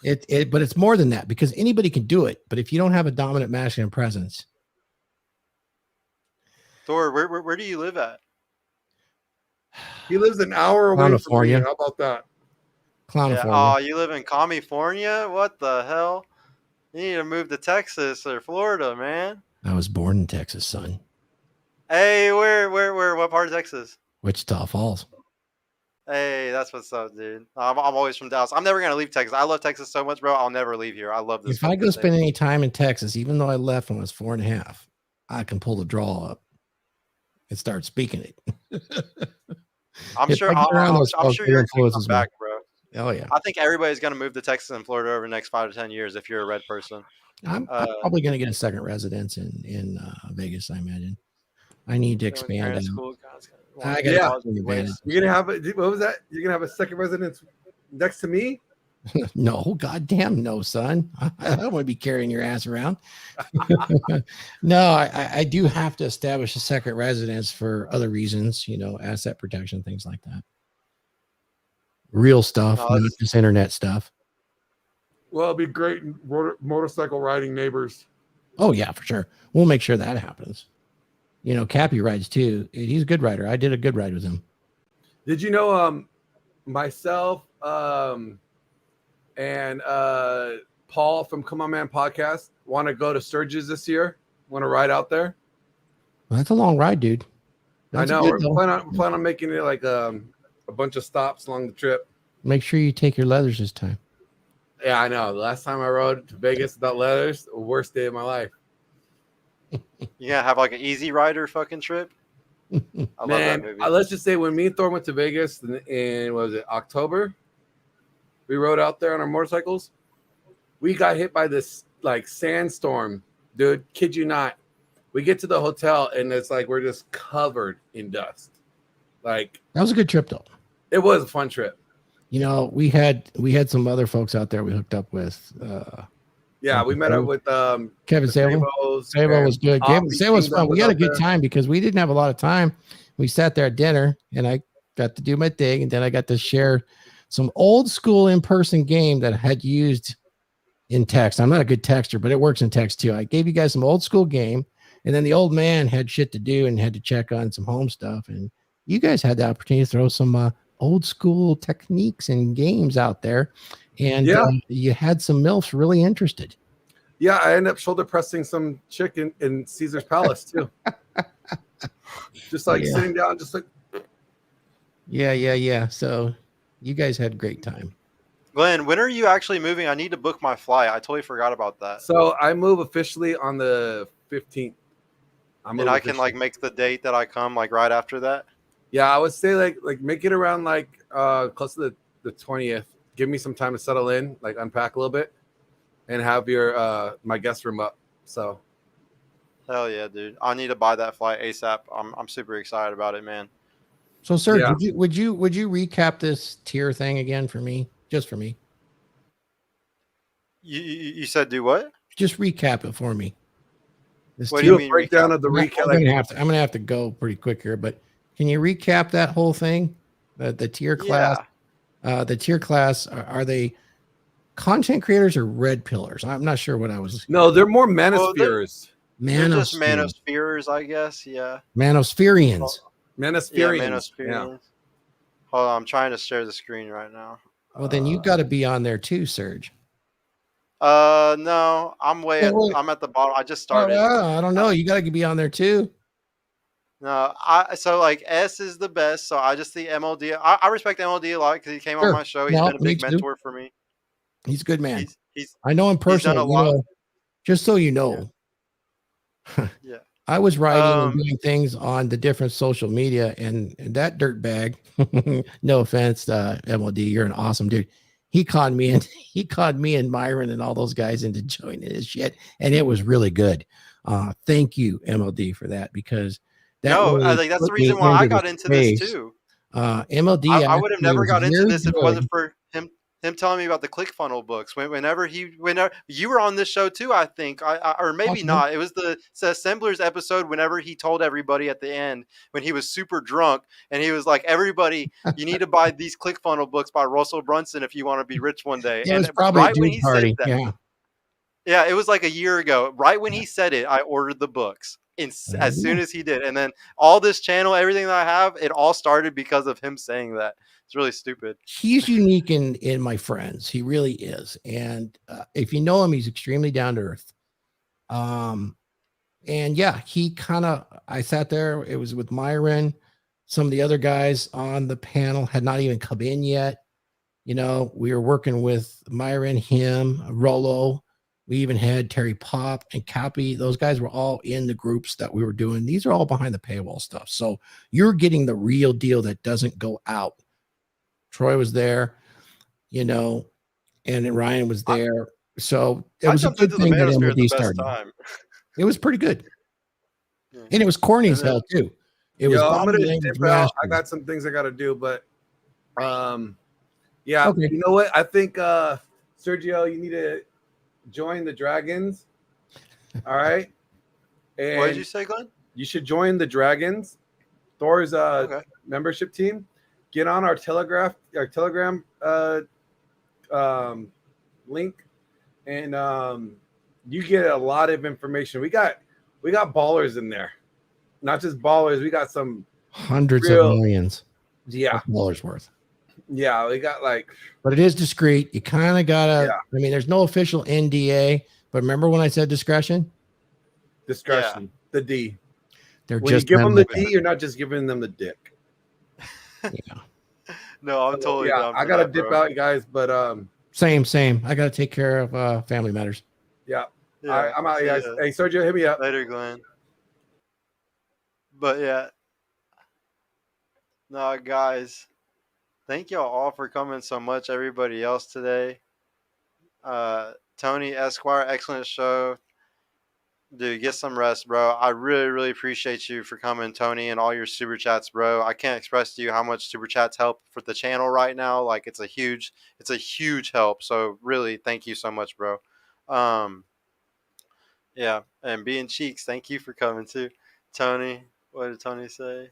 but it's more than that, because anybody can do it. But if you don't have a dominant masculine presence, Thor, where do you live at? He lives an hour away from me. California. How about that? Yeah. California. Oh, you live in California? What the hell? You need to move to Texas or Florida, man. I was born in Texas, son. Hey, where? What part of Texas? Wichita Falls. Hey, that's what's up, dude. I'm always from Dallas. I'm never gonna leave Texas. I love Texas so much, bro. I'll never leave here. I love this. If I go fucking spend thing. any time in Texas, even though I left when I was 4.5, I can pull the draw up and start speaking it. I'm if sure. I get around I'm those sure folks, you're it gonna come influences me. back, bro. Oh yeah, I think everybody's gonna move to Texas and Florida over the next 5 to 10 years if you're a red person. I'm probably going to get a second residence in Vegas. I imagine. I need to expand. Parent out. school, God's I gonna- Yeah. got advantage. You're gonna have what was that? You're gonna have a second residence next to me? No, goddamn, no, son. I don't want to be carrying your ass around. No, I do have to establish a second residence for other reasons, you know, asset protection, things like that. Real stuff, No, not that's- just internet stuff. Well, it'd be great motorcycle riding neighbors. Oh yeah, for sure. We'll make sure that happens. You know, Cappy rides too. He's a good rider. I did a good ride with him. Did you know myself and Paul from Come On Man podcast want to go to Sturgis this year? Want to ride out there? Well, that's a long ride, dude. That's I know. good, We're though. planning on making it like a bunch of stops along the trip. Make sure you take your leathers this time. Yeah, I know. The last time I rode to Vegas without leathers, the worst day of my life. You gonna have like an easy rider fucking trip? I love that Man, movie. let's just say when me and Thor went to Vegas in what was it, October? We rode out there on our motorcycles. We got hit by this like sandstorm, dude. Kid you not. We get to the hotel and it's like we're just covered in dust. Like That was a good trip, though. it was a fun trip. You know, we had some other folks out there we hooked up with. Yeah, we met up with Kevin Sable. Sable was good. Sable was fun. We had a good time because we didn't have a lot of time. We sat there at dinner and I got to do my thing, and then I got to share some old school in-person game that I had used in text. I'm not a good texter, but it works in text too. I gave you guys some old school game, and then the old man had shit to do and had to check on some home stuff, and you guys had the opportunity to throw some old school techniques and games out there, and you had some MILFs really interested. Yeah, I ended up shoulder pressing some chick in Caesar's Palace too. Just like sitting down, just like Yeah. So you guys had a great time. Glenn, when are you actually moving? I need to book my flight. I totally forgot about that. so. I move officially on the 15th. And I can like make the date that I come like right after that. Yeah, I would say like make it around like close to the 20th. Give me some time to settle in, like unpack a little bit, and have your my guest room up. So Hell yeah, dude! I need to buy that flight ASAP. I'm super excited about it, man. So, sir, Yeah. would you recap this tier thing again for me, just for me? You said do what? Just recap it for me. This What do do you a mean breakdown recap? of the recap. I'm gonna have to go pretty quick here, but can you recap that whole thing? The tier class. The tier class are they content creators or red pillars? I'm not sure what I was. No, they're more manospheres. They're just Manosphere. manospheres, I guess. Yeah. Manospherians. Manospherians. Yeah, manospheres. Hold on, I'm trying to share the screen right now. Well, then you got to be on there too, Serge. No, I'm Well, I'm at the bottom. I just oh, started. I don't know. You got to be on there too. No, so like S is the best. So I just see MLD. I respect MLD a lot because he came on Sure. my show. He's No, been a me big too. mentor for me. He's a good man. He's I know him he's done personally. a lot. Just so you know, Yeah. I was writing and Um. doing things on the different social media, and that dirtbag, no offense, MLD, you're an awesome dude. He conned me and he conned me and Myron and all those guys into joining his shit, and it was really good. Thank you, MLD, for that, because that No, really like that's the put me reason why I into the got into this space. too. MLD I would have actually never was got into very this if it good. wasn't for him telling me about the ClickFunnels books. Whenever you were on this show too, I think, or maybe Possible. not. It was the Assemblers episode. Whenever he told everybody at the end when he was super drunk and he was like, "Everybody, you need to buy these ClickFunnels books by Russell Brunson if you want to be rich one day." It was And probably a right when Dude he said party. that, Yeah. yeah, it was like a year ago. Right when Yeah. he said it, I ordered the books. There As you soon go. as he did, and then all this channel, everything that I have, it all started because of him saying that. It's really stupid. He's unique in my friends. He really is. And if you know him, he's extremely down to earth. And yeah, he kind of, I sat there, it was with Myron. Some of the other guys on the panel had not even come in yet. You know, we were working with Myron, him, Rolo. We even had Terry Pop and Cappy. Those guys were all in the groups that we were doing. These are all behind the paywall stuff. So you're getting the real deal that doesn't go out. Troy was there, you know, and then Ryan was there. So it I was a jumped good into the thing that Manosphere at the MLD best started. time. It was pretty good. Yeah. And it was corny And as then, hell too. It was Yo, I'm body gonna language dip out. I mastery. got some things I gotta do, but yeah, Okay. you know what? I think Sergio, you need to join the Dragons. All right. And what did you say, Glenn? you should join the Dragons, Thor's Okay. membership team. Get on our Telegram link, and you get a lot of information. We got ballers in there, not just ballers. We got some Hundreds real, of millions yeah, of dollars worth. yeah. We got like, But it is discreet. You kind of gotta. Yeah. I mean, there's no official NDA, but remember when I said discretion? discretion. The D. They're When you just give them the members. D, you're not just giving them the dick. Yeah. No, I'm totally Yeah, down. I For gotta that, dip bro. out, guys. But Same. I gotta take care of family matters. yeah. Yeah, All right, I'm out, see guys. ya. Hey, Sergio, hit me up. Later, Glenn. But yeah, no, guys. Thank y'all all for coming so much. Everybody else today. Tony Esquire, excellent show. Dude, get some rest, bro. I really, really appreciate you for coming, Tony, and all your super chats, bro. I can't express to you how much super chats help for the channel right now. Like it's a huge help. So really, thank you so much, bro. Um, yeah, and being cheeks, thank you for coming too, Tony. What did Tony say?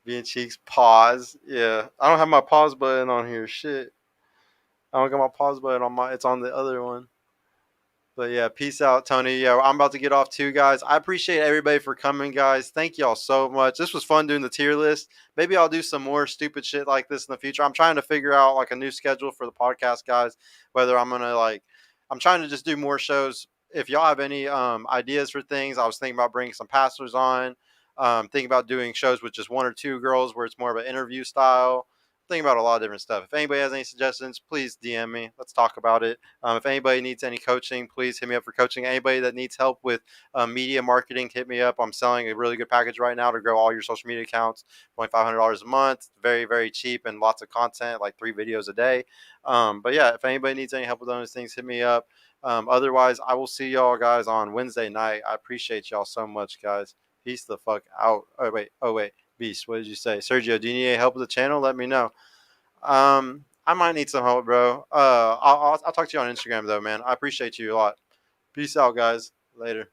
Being cheeks, pause. Yeah, I don't have my pause button on here. Shit, I don't got my pause button on my. It's on the other one. But yeah, peace out, Tony. Yeah, I'm about to get off too, guys. I appreciate everybody for coming, guys. Thank y'all so much. This was fun doing the tier list. Maybe I'll do some more stupid shit like this in the future. I'm trying to figure out like a new schedule for the podcast, guys. Whether I'm gonna I'm trying to just do more shows. If y'all have any ideas for things, I was thinking about bringing some pastors on. Thinking about doing shows with just one or two girls where it's more of an interview style. Thinking about a lot of different stuff. If anybody has any suggestions, please DM me. Let's talk about it. If anybody needs any coaching, please hit me up for coaching. Anybody that needs help with media marketing, hit me up. I'm selling a really good package right now to grow all your social media accounts. Only $500 a month. Very, very cheap and lots of content, like 3 videos a day. But yeah, if anybody needs any help with those things, hit me up. Otherwise, I will see y'all guys on Wednesday night. I appreciate y'all so much, guys. Peace the fuck out. Oh, wait. Beast, what did you say? Sergio, do you need any help with the channel? Let me know. I might need some help, bro. I'll talk to you on Instagram though, man. I appreciate you a lot. Peace out, guys. Later.